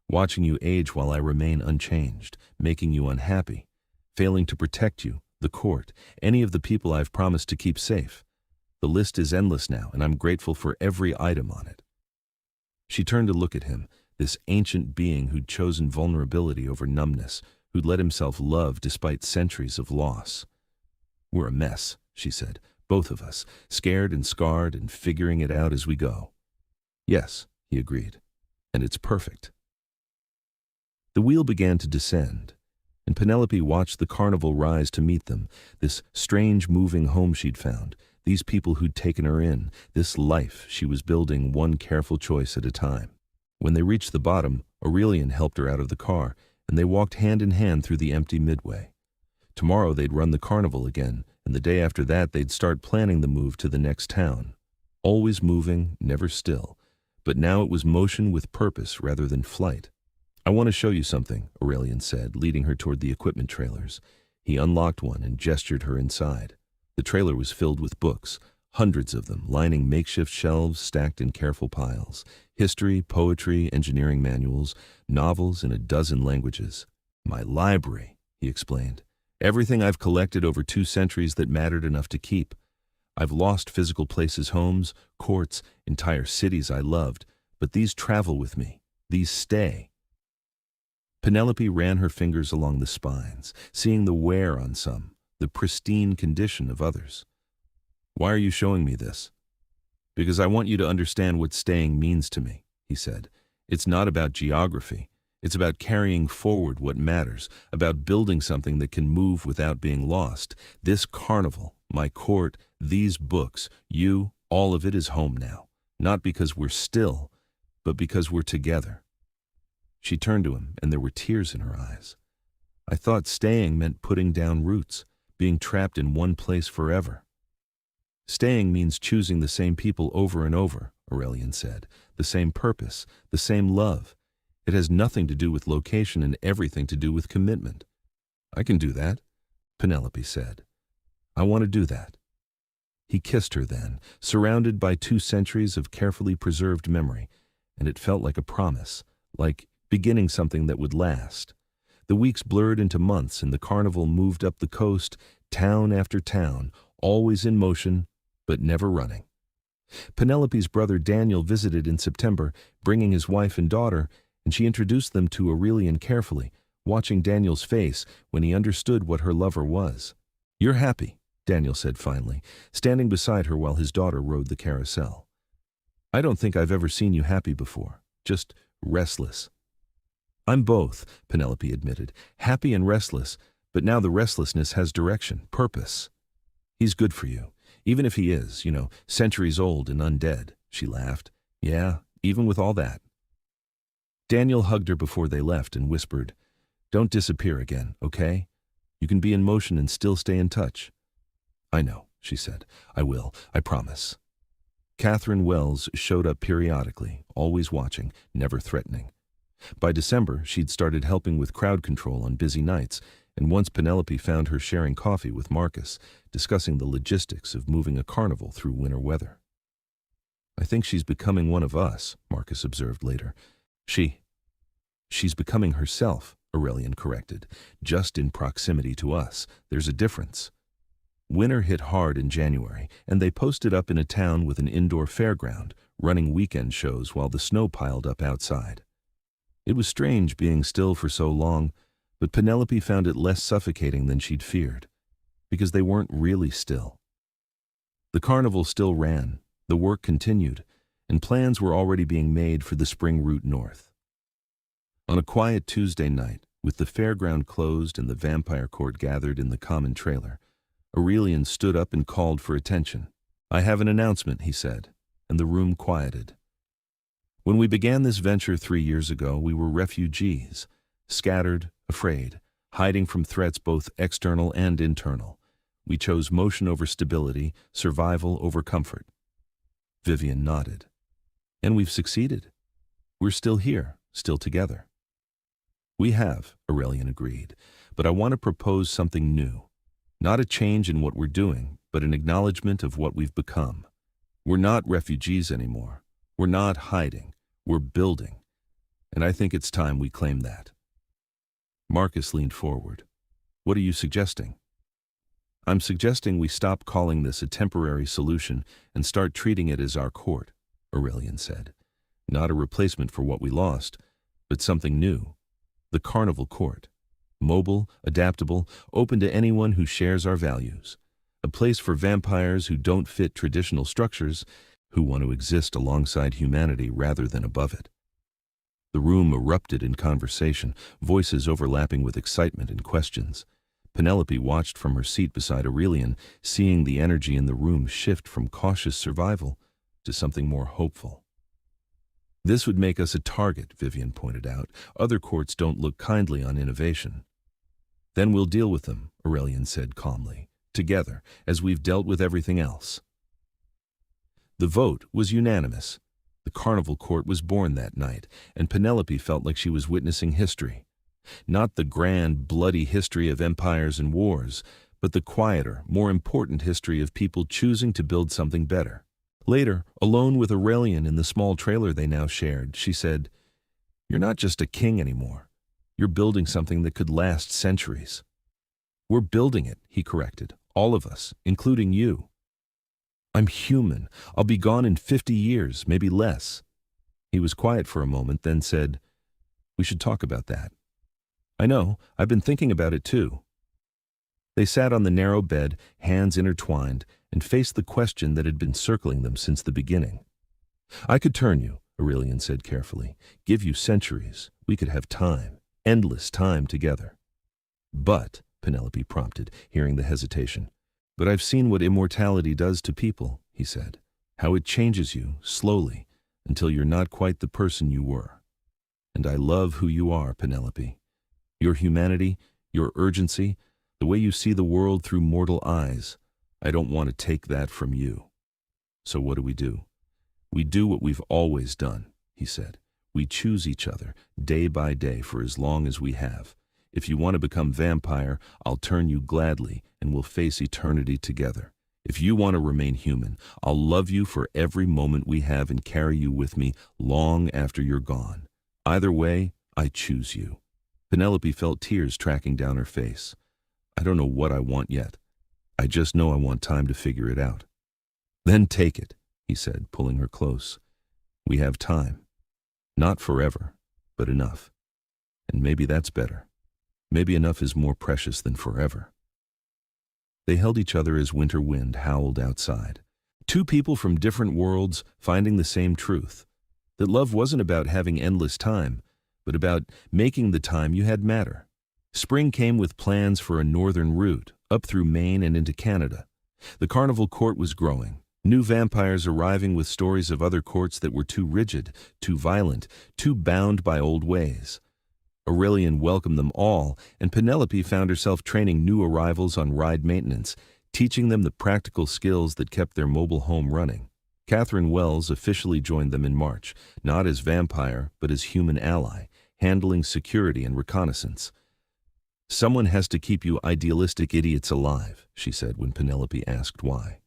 "Watching you age while I remain unchanged, making you unhappy, failing to protect you, the court, any of the people I've promised to keep safe. The list is endless now, and I'm grateful for every item on it." She turned to look at him, this ancient being who'd chosen vulnerability over numbness, who'd let himself love despite centuries of loss. "We're a mess," she said, "both of us, scared and scarred and figuring it out as we go." "Yes," he agreed, "and it's perfect." The wheel began to descend, and Penelope watched the carnival rise to meet them, this strange moving home she'd found, these people who'd taken her in, this life she was building one careful choice at a time. When they reached the bottom, Aurelian helped her out of the car, and they walked hand in hand through the empty midway. Tomorrow they'd run the carnival again, and the day after that they'd start planning the move to the next town. Always moving, never still, but now it was motion with purpose rather than flight. "I want to show you something," Aurelian said, leading her toward the equipment trailers. He unlocked one and gestured her inside. The trailer was filled with books, hundreds of them, lining makeshift shelves stacked in careful piles. History, poetry, engineering manuals, novels in a dozen languages. "My library," he explained. Everything I've collected over 2 centuries that mattered enough to keep. I've lost physical places, homes, courts, entire cities I loved, but these travel with me. These stay. Penelope ran her fingers along the spines, seeing the wear on some, the pristine condition of others. Why are you showing me this? Because I want you to understand what staying means to me, he said. It's not about geography. It's about carrying forward what matters, about building something that can move without being lost. This carnival, my court, these books, you, all of it is home now. Not because we're still, but because we're together. She turned to him, and there were tears in her eyes. I thought staying meant putting down roots, being trapped in one place forever. Staying means choosing the same people over and over, Aurelian said, the same purpose, the same love. It has nothing to do with location and everything to do with commitment. I can do that, Penelope said. I want to do that. He kissed her then, surrounded by 2 centuries of carefully preserved memory, and it felt like a promise, like beginning something that would last. The weeks blurred into months, and the carnival moved up the coast, town after town, always in motion, but never running. Penelope's brother Daniel visited in September, bringing his wife and daughter, and she introduced them to Aurelian carefully, watching Daniel's face when he understood what her lover was. You're happy, Daniel said finally, standing beside her while his daughter rode the carousel. I don't think I've ever seen you happy before, just restless. I'm both, Penelope admitted, happy and restless, but now the restlessness has direction, purpose. He's good for you, even if he is, centuries old and undead, she laughed. Yeah, even with all that. Daniel hugged her before they left and whispered, Don't disappear again, okay? You can be in motion and still stay in touch. I know, she said. I will, I promise. Catherine Wells showed up periodically, always watching, never threatening. By December, she'd started helping with crowd control on busy nights, and once Penelope found her sharing coffee with Marcus, discussing the logistics of moving a carnival through winter weather. I think she's becoming one of us, Marcus observed later. She's becoming herself, Aurelian corrected, just in proximity to us. There's a difference. Winter hit hard in January, and they posted up in a town with an indoor fairground, running weekend shows while the snow piled up outside. It was strange being still for so long, but Penelope found it less suffocating than she'd feared, because they weren't really still. The carnival still ran, the work continued, and plans were already being made for the spring route north. On a quiet Tuesday night, with the fairground closed and the vampire court gathered in the common trailer, Aurelian stood up and called for attention. I have an announcement, he said, and the room quieted. When we began this venture 3 years ago, we were refugees, scattered, afraid, hiding from threats both external and internal. We chose motion over stability, survival over comfort. Vivian nodded. And we've succeeded. We're still here, still together. We have, Aurelian agreed, but I want to propose something new. Not a change in what we're doing, but an acknowledgement of what we've become. We're not refugees anymore. We're not hiding. We're building. And I think it's time we claim that. Marcus leaned forward. What are you suggesting? I'm suggesting we stop calling this a temporary solution and start treating it as our court, Aurelian said. Not a replacement for what we lost, but something new. The carnival court. Mobile, adaptable, open to anyone who shares our values. A place for vampires who don't fit traditional structures, who want to exist alongside humanity rather than above it. The room erupted in conversation, voices overlapping with excitement and questions. Penelope watched from her seat beside Aurelian, seeing the energy in the room shift from cautious survival to something more hopeful. This would make us a target, Vivian pointed out. Other courts don't look kindly on innovation. Then we'll deal with them, Aurelian said calmly, together, as we've dealt with everything else. The vote was unanimous. The carnival court was born that night, and Penelope felt like she was witnessing history. Not the grand, bloody history of empires and wars, but the quieter, more important history of people choosing to build something better. Later, alone with Aurelian in the small trailer they now shared, she said, You're not just a king anymore. You're building something that could last centuries. We're building it, he corrected. All of us, including you. I'm human. I'll be gone in 50 years, maybe less. He was quiet for a moment, then said, "We should talk about that." "I know. I've been thinking about it too." They sat on the narrow bed, hands intertwined, and faced the question that had been circling them since the beginning. "I could turn you," Aurelian said carefully, "give you centuries. We could have time, endless time together." "But," Penelope prompted, hearing the hesitation, "but I've seen what immortality does to people," he said, "how it changes you, slowly, until you're not quite the person you were. And I love who you are, Penelope. Your humanity, your urgency, the way you see the world through mortal eyes. I don't want to take that from you. So what do? We do what we've always done," he said. "We choose each other, day by day, for as long as we have. If you want to become vampire, I'll turn you gladly, and we'll face eternity together. If you want to remain human, I'll love you for every moment we have and carry you with me long after you're gone. Either way, I choose you." Penelope felt tears tracking down her face. "I don't know what I want yet. I just know I want time to figure it out." "Then take it," he said, pulling her close. "We have time. Not forever, but enough. And maybe that's better. Maybe enough is more precious than forever." They held each other as winter wind howled outside. Two people from different worlds finding the same truth. That love wasn't about having endless time, but about making the time you had matter. Spring came with plans for a northern route, up through Maine and into Canada. The carnival court was growing, new vampires arriving with stories of other courts that were too rigid, too violent, too bound by old ways. Aurelian welcomed them all, and Penelope found herself training new arrivals on ride maintenance, teaching them the practical skills that kept their mobile home running. Catherine Wells officially joined them in March, not as vampire, but as human ally, handling security and reconnaissance. "Someone has to keep you idealistic idiots alive," she said when Penelope asked why.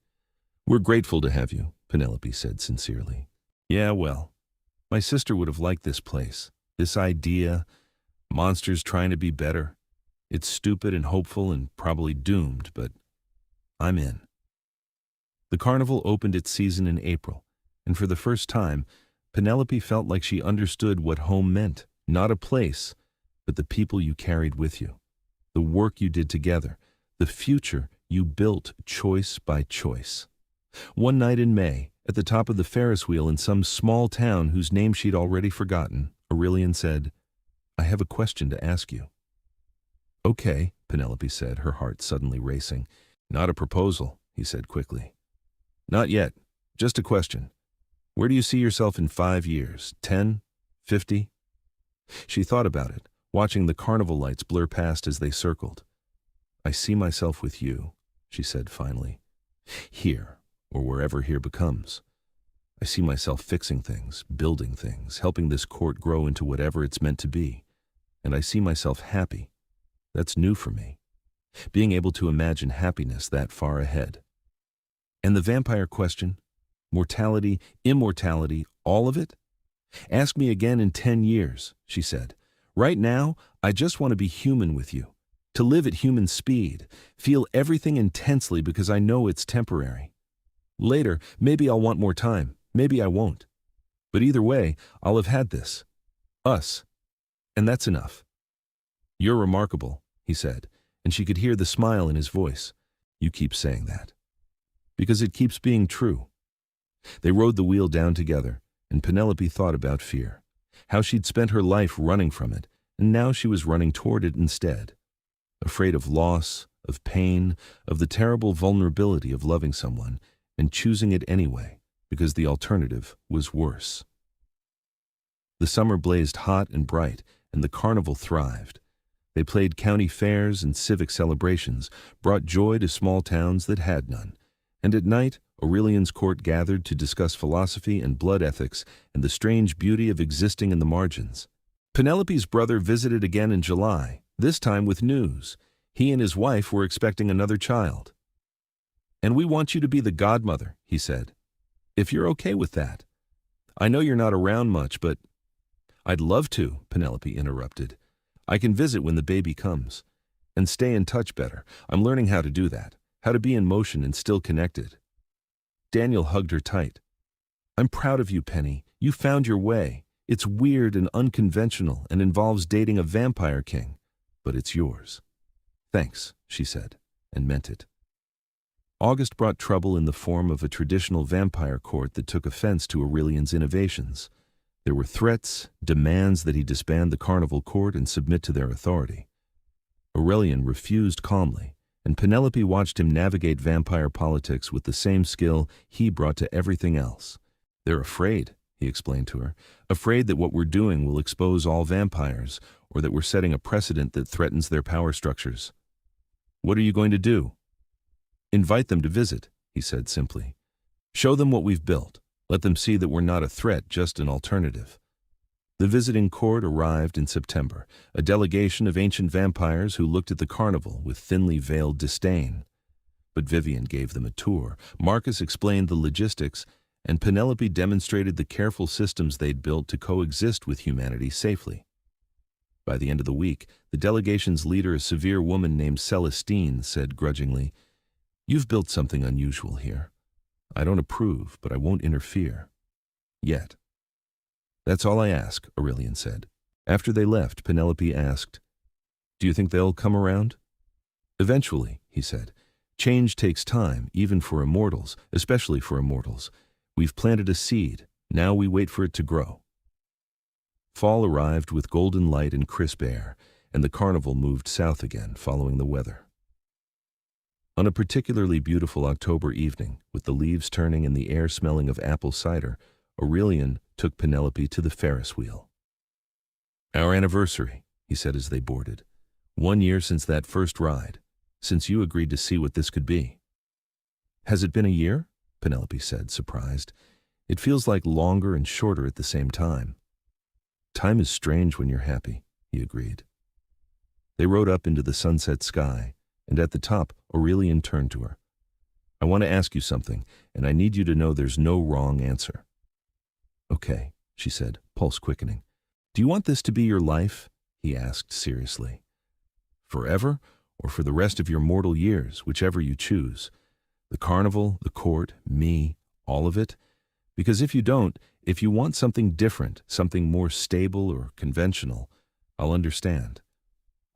"We're grateful to have you," Penelope said sincerely. "Yeah, well, my sister would have liked this place, this idea, monsters trying to be better. It's stupid and hopeful and probably doomed, but I'm in." The carnival opened its season in April, and for the first time, Penelope felt like she understood what home meant, not a place, but the people you carried with you, the work you did together, the future you built choice by choice. One night in May, at the top of the Ferris wheel in some small town whose name she'd already forgotten, Aurelian said, "I have a question to ask you." "Okay," Penelope said, her heart suddenly racing. "Not a proposal," he said quickly. "Not yet. Just a question. Where do you see yourself in 5 years? 10? 50? She thought about it, watching the carnival lights blur past as they circled. "I see myself with you," she said finally. "Here, or wherever here becomes. I see myself fixing things, building things, helping this court grow into whatever it's meant to be. And I see myself happy. That's new for me. Being able to imagine happiness that far ahead." "And the vampire question? Mortality, immortality, all of it? Ask me again in 10 years, she said. "Right now, I just want to be human with you, to live at human speed, feel everything intensely because I know it's temporary. Later, maybe I'll want more time, maybe I won't. But either way, I'll have had this. Us. And that's enough." "You're remarkable," he said, and she could hear the smile in his voice. "You keep saying that." "Because it keeps being true." They rode the wheel down together, and Penelope thought about fear, how she'd spent her life running from it, and now she was running toward it instead. Afraid of loss, of pain, of the terrible vulnerability of loving someone, and choosing it anyway, because the alternative was worse. The summer blazed hot and bright, and the carnival thrived. They played county fairs and civic celebrations, brought joy to small towns that had none. And at night, Aurelian's court gathered to discuss philosophy and blood ethics and the strange beauty of existing in the margins. Penelope's brother visited again in July, this time with news. He and his wife were expecting another child. "And we want you to be the godmother," he said. "If you're okay with that. I know you're not around much, but—" "I'd love to," Penelope interrupted. "I can visit when the baby comes. And stay in touch better. I'm learning how to do that, how to be in motion and still connected. Daniel hugged her tight. I'm proud of you, Penny. You found your way. It's weird and unconventional and involves dating a vampire king, but it's yours. Thanks, she said, and meant it. August brought trouble in the form of a traditional vampire court that took offense to Aurelian's innovations. There were threats, demands that he disband the carnival court and submit to their authority. Aurelian refused calmly, and Penelope watched him navigate vampire politics with the same skill he brought to everything else. They're afraid, he explained to her, afraid that what we're doing will expose all vampires, or that we're setting a precedent that threatens their power structures. What are you going to do? Invite them to visit, he said simply. Show them what we've built. Let them see that we're not a threat, just an alternative. The visiting court arrived in September, a delegation of ancient vampires who looked at the carnival with thinly veiled disdain. But Vivian gave them a tour, Marcus explained the logistics, and Penelope demonstrated the careful systems they'd built to coexist with humanity safely. By the end of the week, the delegation's leader, a severe woman named Celestine, said grudgingly, You've built something unusual here. I don't approve, but I won't interfere. Yet. That's all I ask, Aurelian said. After they left, Penelope asked, Do you think they'll come around? Eventually, he said. Change takes time, even for immortals, especially for immortals. We've planted a seed. Now we wait for it to grow. Fall arrived with golden light and crisp air, and the carnival moved south again, following the weather. On a particularly beautiful October evening, with the leaves turning and the air smelling of apple cider, Aurelian took Penelope to the Ferris wheel. Our anniversary, he said as they boarded. 1 year since that first ride, since you agreed to see what this could be. Has it been a year? Penelope said, surprised. It feels like longer and shorter at the same time. Time is strange when you're happy, he agreed. They rode up into the sunset sky, and at the top, Aurelian turned to her. I want to ask you something, and I need you to know there's no wrong answer. Okay, she said, pulse quickening. Do you want this to be your life? He asked seriously. Forever, or for the rest of your mortal years, whichever you choose? The carnival, the court, me, all of it? Because if you don't, if you want something different, something more stable or conventional, I'll understand.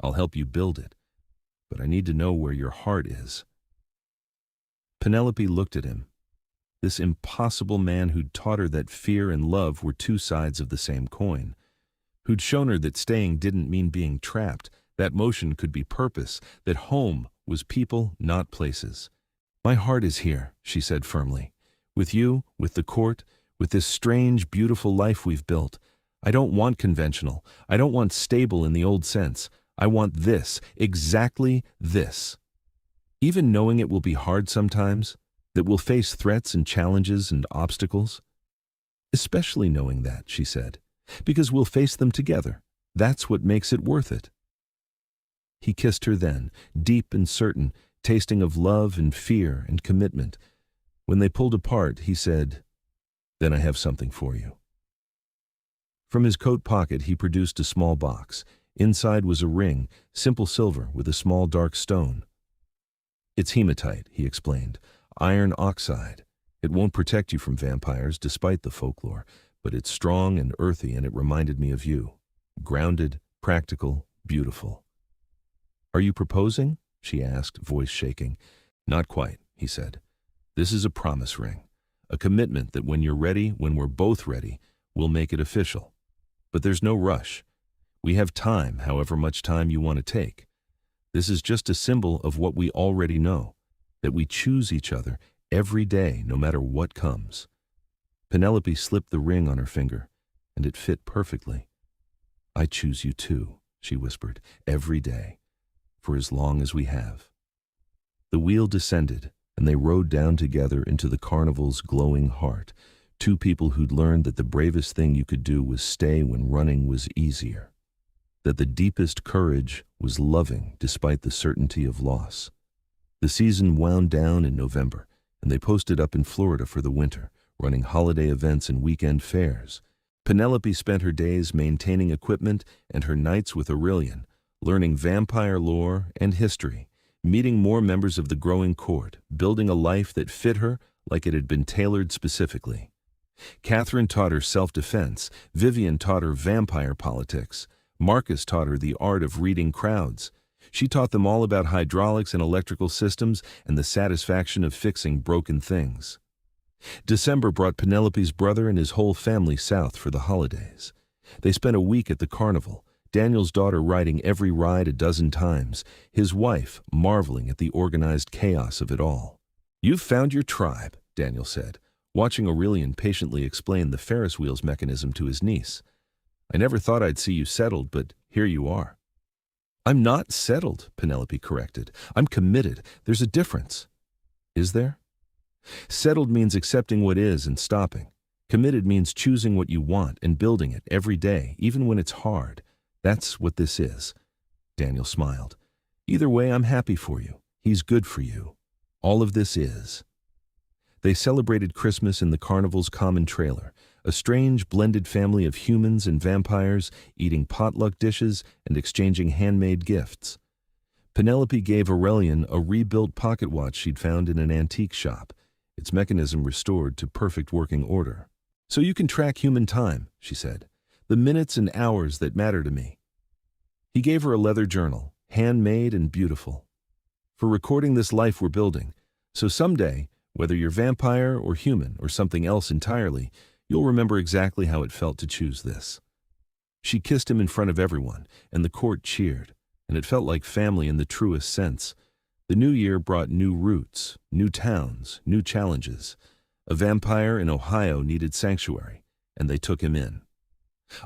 I'll help you build it. But I need to know where your heart is. Penelope looked at him. This impossible man who'd taught her that fear and love were two sides of the same coin. Who'd shown her that staying didn't mean being trapped, that motion could be purpose, that home was people, not places. My heart is here, she said firmly. With you, with the court, with this strange, beautiful life we've built. I don't want conventional. I don't want stable in the old sense. I want this, exactly this. Even knowing it will be hard sometimes, that we'll face threats and challenges and obstacles. Especially knowing that, she said, because we'll face them together. That's what makes it worth it. He kissed her then, deep and certain, tasting of love and fear and commitment. When they pulled apart, he said, Then I have something for you. From his coat pocket, he produced a small box. Inside was a ring, simple silver with a small dark stone. It's hematite, he explained, iron oxide. It won't protect you from vampires, despite the folklore, but it's strong and earthy, and it reminded me of you. Grounded, practical, beautiful. Are you proposing? She asked, voice shaking. Not quite, he said. This is a promise ring, a commitment that when you're ready, when we're both ready, we'll make it official. But there's no rush. We have time, however much time you want to take. This is just a symbol of what we already know, that we choose each other every day, no matter what comes. Penelope slipped the ring on her finger, and it fit perfectly. I choose you too, she whispered, every day, for as long as we have. The wheel descended, and they rode down together into the carnival's glowing heart, two people who'd learned that the bravest thing you could do was stay when running was easier, that the deepest courage was loving despite the certainty of loss. The season wound down in November, and they posted up in Florida for the winter, running holiday events and weekend fairs. Penelope spent her days maintaining equipment and her nights with Aurelian, learning vampire lore and history, meeting more members of the growing court, building a life that fit her like it had been tailored specifically. Catherine taught her self-defense, Vivian taught her vampire politics, Marcus taught her the art of reading crowds. She taught them all about hydraulics and electrical systems and the satisfaction of fixing broken things. December brought Penelope's brother and his whole family south for the holidays. They spent a week at the carnival, Daniel's daughter riding every ride a dozen times, his wife marveling at the organized chaos of it all. "You've found your tribe," Daniel said, watching Aurelian patiently explain the Ferris wheel's mechanism to his niece. "I never thought I'd see you settled, but here you are." "I'm not settled," Penelope corrected. "I'm committed. There's a difference." "Is there?" "Settled means accepting what is and stopping. Committed means choosing what you want and building it every day, even when it's hard. That's what this is." Daniel smiled. "Either way, I'm happy for you. He's good for you. All of this is." They celebrated Christmas in the carnival's common trailer, a strange blended family of humans and vampires eating potluck dishes and exchanging handmade gifts. Penelope gave Aurelian a rebuilt pocket watch she'd found in an antique shop, its mechanism restored to perfect working order. "So you can track human time," she said, "the minutes and hours that matter to me." He gave her a leather journal, handmade and beautiful, "For recording this life we're building, so someday, whether you're vampire or human or something else entirely, you'll remember exactly how it felt to choose this." She kissed him in front of everyone, and the court cheered, and it felt like family in the truest sense. The new year brought new roots, new towns, new challenges. A vampire in Ohio needed sanctuary, and they took him in.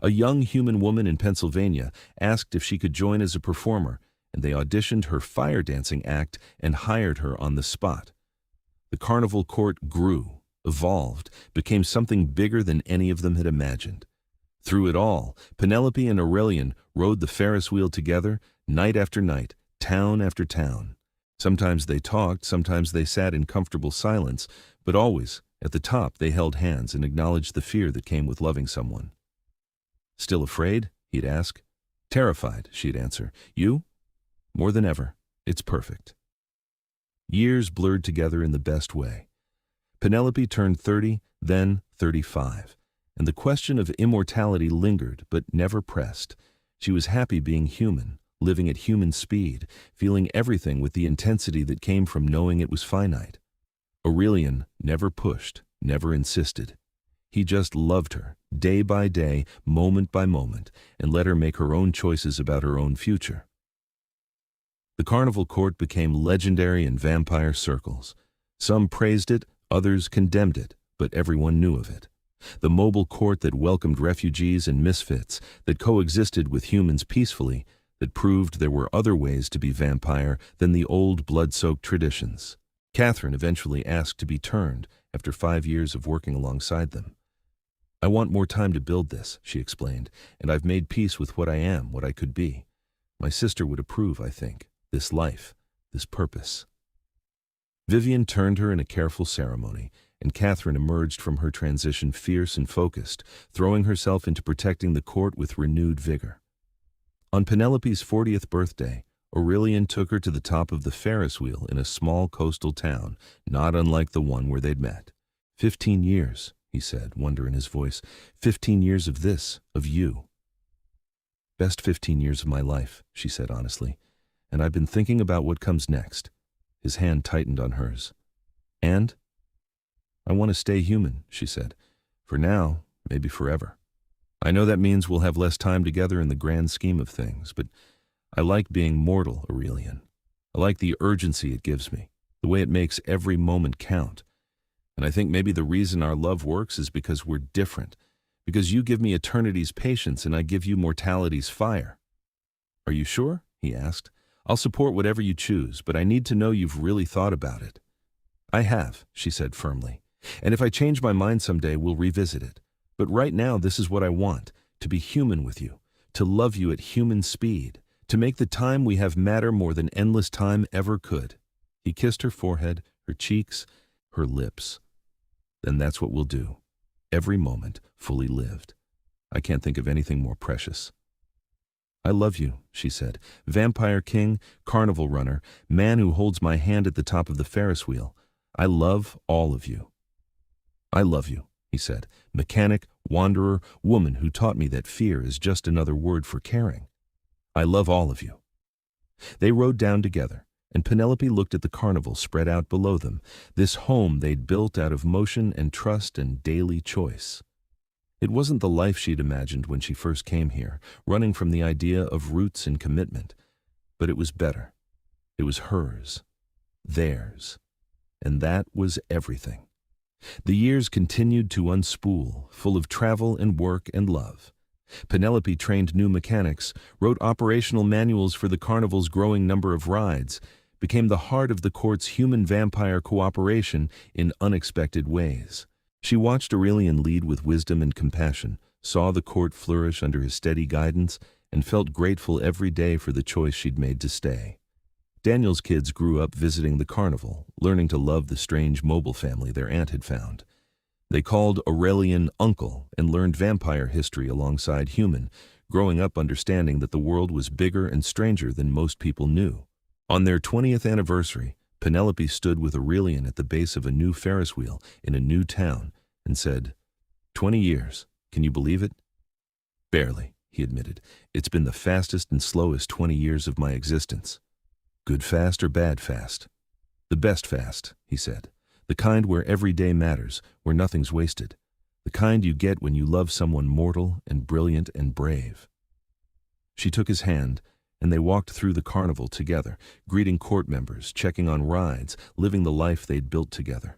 A young human woman in Pennsylvania asked if she could join as a performer, and they auditioned her fire dancing act and hired her on the spot. The carnival court grew, evolved, became something bigger than any of them had imagined. Through it all, Penelope and Aurelian rode the Ferris wheel together, night after night, town after town. Sometimes they talked, sometimes they sat in comfortable silence, but always, at the top, they held hands and acknowledged the fear that came with loving someone. "Still afraid?" he'd ask. "Terrified," she'd answer. "You?" "More than ever. It's perfect." Years blurred together in the best way. Penelope turned 30, then 35, and the question of immortality lingered but never pressed. She was happy being human, living at human speed, feeling everything with the intensity that came from knowing it was finite. Aurelian never pushed, never insisted. He just loved her, day by day, moment by moment, and let her make her own choices about her own future. The carnival court became legendary in vampire circles. Some praised it, others condemned it, but everyone knew of it. The mobile court that welcomed refugees and misfits, that coexisted with humans peacefully, that proved there were other ways to be vampire than the old blood-soaked traditions. Catherine eventually asked to be turned after 5 years of working alongside them. "I want more time to build this," she explained, "and I've made peace with what I am, what I could be. My sister would approve, I think. This life, this purpose." Vivian turned her in a careful ceremony, and Catherine emerged from her transition fierce and focused, throwing herself into protecting the court with renewed vigor. On Penelope's 40th birthday, Aurelian took her to the top of the Ferris wheel in a small coastal town, not unlike the one where they'd met. 15 years, he said, wonder in his voice. 15 years of this, of you." "Best 15 years of my life," she said honestly. "And I've been thinking about what comes next." His hand tightened on hers. "And?" "I want to stay human," she said. "For now, maybe forever. I know that means we'll have less time together in the grand scheme of things, but I like being mortal, Aurelian. I like the urgency it gives me, the way it makes every moment count. And I think maybe the reason our love works is because we're different, because you give me eternity's patience and I give you mortality's fire." "Are you sure?" he asked. "I'll support whatever you choose, but I need to know you've really thought about it." "I have," she said firmly. "And if I change my mind someday, we'll revisit it. But right now, this is what I want, to be human with you, to love you at human speed, to make the time we have matter more than endless time ever could." He kissed her forehead, her cheeks, her lips. "Then that's what we'll do. Every moment fully lived. I can't think of anything more precious." I love you, she said. Vampire king, carnival runner, man who holds my hand at the top of the Ferris wheel. I love all of you. I love you, he said. Mechanic, wanderer, woman who taught me that fear is just another word for caring. I love all of you. They rode down together, and Penelope looked at the carnival spread out below them, this home they'd built out of motion and trust and daily choice. It wasn't the life she'd imagined when she first came here, running from the idea of roots and commitment, but it was better. It was hers, theirs, and that was everything. The years continued to unspool, full of travel and work and love. Penelope trained new mechanics, wrote operational manuals for the carnival's growing number of rides, became the heart of the court's human-vampire cooperation in unexpected ways. She watched Aurelian lead with wisdom and compassion, saw the court flourish under his steady guidance, and felt grateful every day for the choice she'd made to stay. Daniel's kids grew up visiting the carnival, learning to love the strange mobile family their aunt had found. They called Aurelian Uncle and learned vampire history alongside human, growing up understanding that the world was bigger and stranger than most people knew. On their 20th anniversary, Penelope stood with Aurelian at the base of a new Ferris wheel in a new town and said, 20 years, can you believe it? Barely, he admitted. It's been the fastest and slowest 20 years of my existence. Good fast or bad fast? The best fast, he said. The kind where every day matters, where nothing's wasted. The kind you get when you love someone mortal and brilliant and brave. She took his hand, and they walked through the carnival together, greeting court members, checking on rides, living the life they'd built together.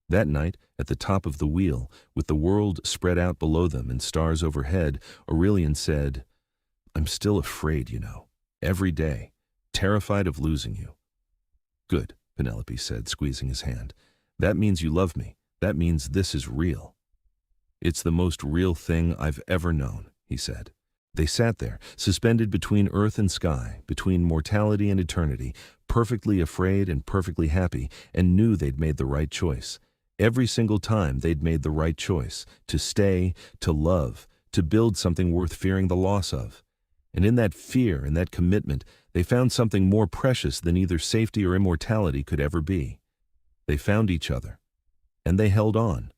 That night, at the top of the wheel, with the world spread out below them and stars overhead, Aurelian said, I'm still afraid, every day, terrified of losing you. Good, Penelope said, squeezing his hand. That means you love me. That means this is real. It's the most real thing I've ever known, he said. They sat there, suspended between earth and sky, between mortality and eternity, perfectly afraid and perfectly happy, and knew they'd made the right choice. Every single time they'd made the right choice, to stay, to love, to build something worth fearing the loss of. And in that fear and that commitment, they found something more precious than either safety or immortality could ever be. They found each other, and they held on.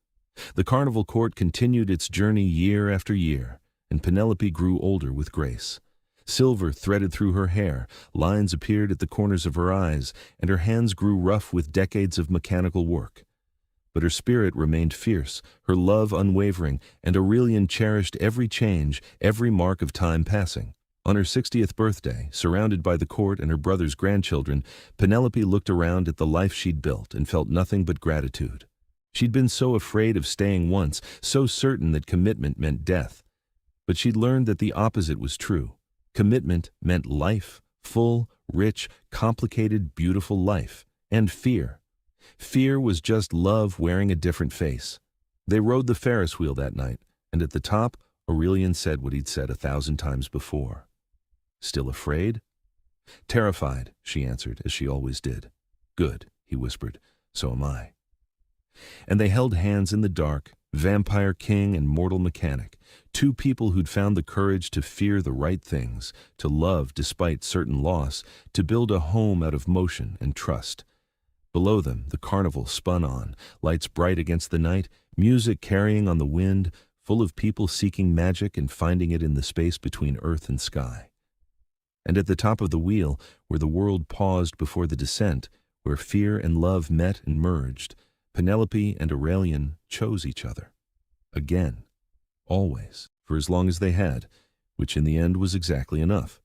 The carnival court continued its journey year after year, and Penelope grew older with grace. Silver threaded through her hair, lines appeared at the corners of her eyes, and her hands grew rough with decades of mechanical work. But her spirit remained fierce, her love unwavering, and Aurelian cherished every change, every mark of time passing. On her 60th birthday, surrounded by the court and her brother's grandchildren, Penelope looked around at the life she'd built and felt nothing but gratitude. She'd been so afraid of staying once, so certain that commitment meant death. But she'd learned that the opposite was true. Commitment meant life, full, rich, complicated, beautiful life, and fear. Fear was just love wearing a different face. They rode the Ferris wheel that night, and at the top, Aurelian said what he'd said 1,000 times before. Still afraid? Terrified, she answered, as she always did. Good, he whispered, so am I. And they held hands in the dark, vampire king and mortal mechanic, two people who'd found the courage to fear the right things, to love despite certain loss, to build a home out of motion and trust. Below them, the carnival spun on, lights bright against the night, music carrying on the wind, full of people seeking magic and finding it in the space between earth and sky. And at the top of the wheel, where the world paused before the descent, where fear and love met and merged, Penelope and Aurelian chose each other. Again. Always. For as long as they had, which in the end was exactly enough.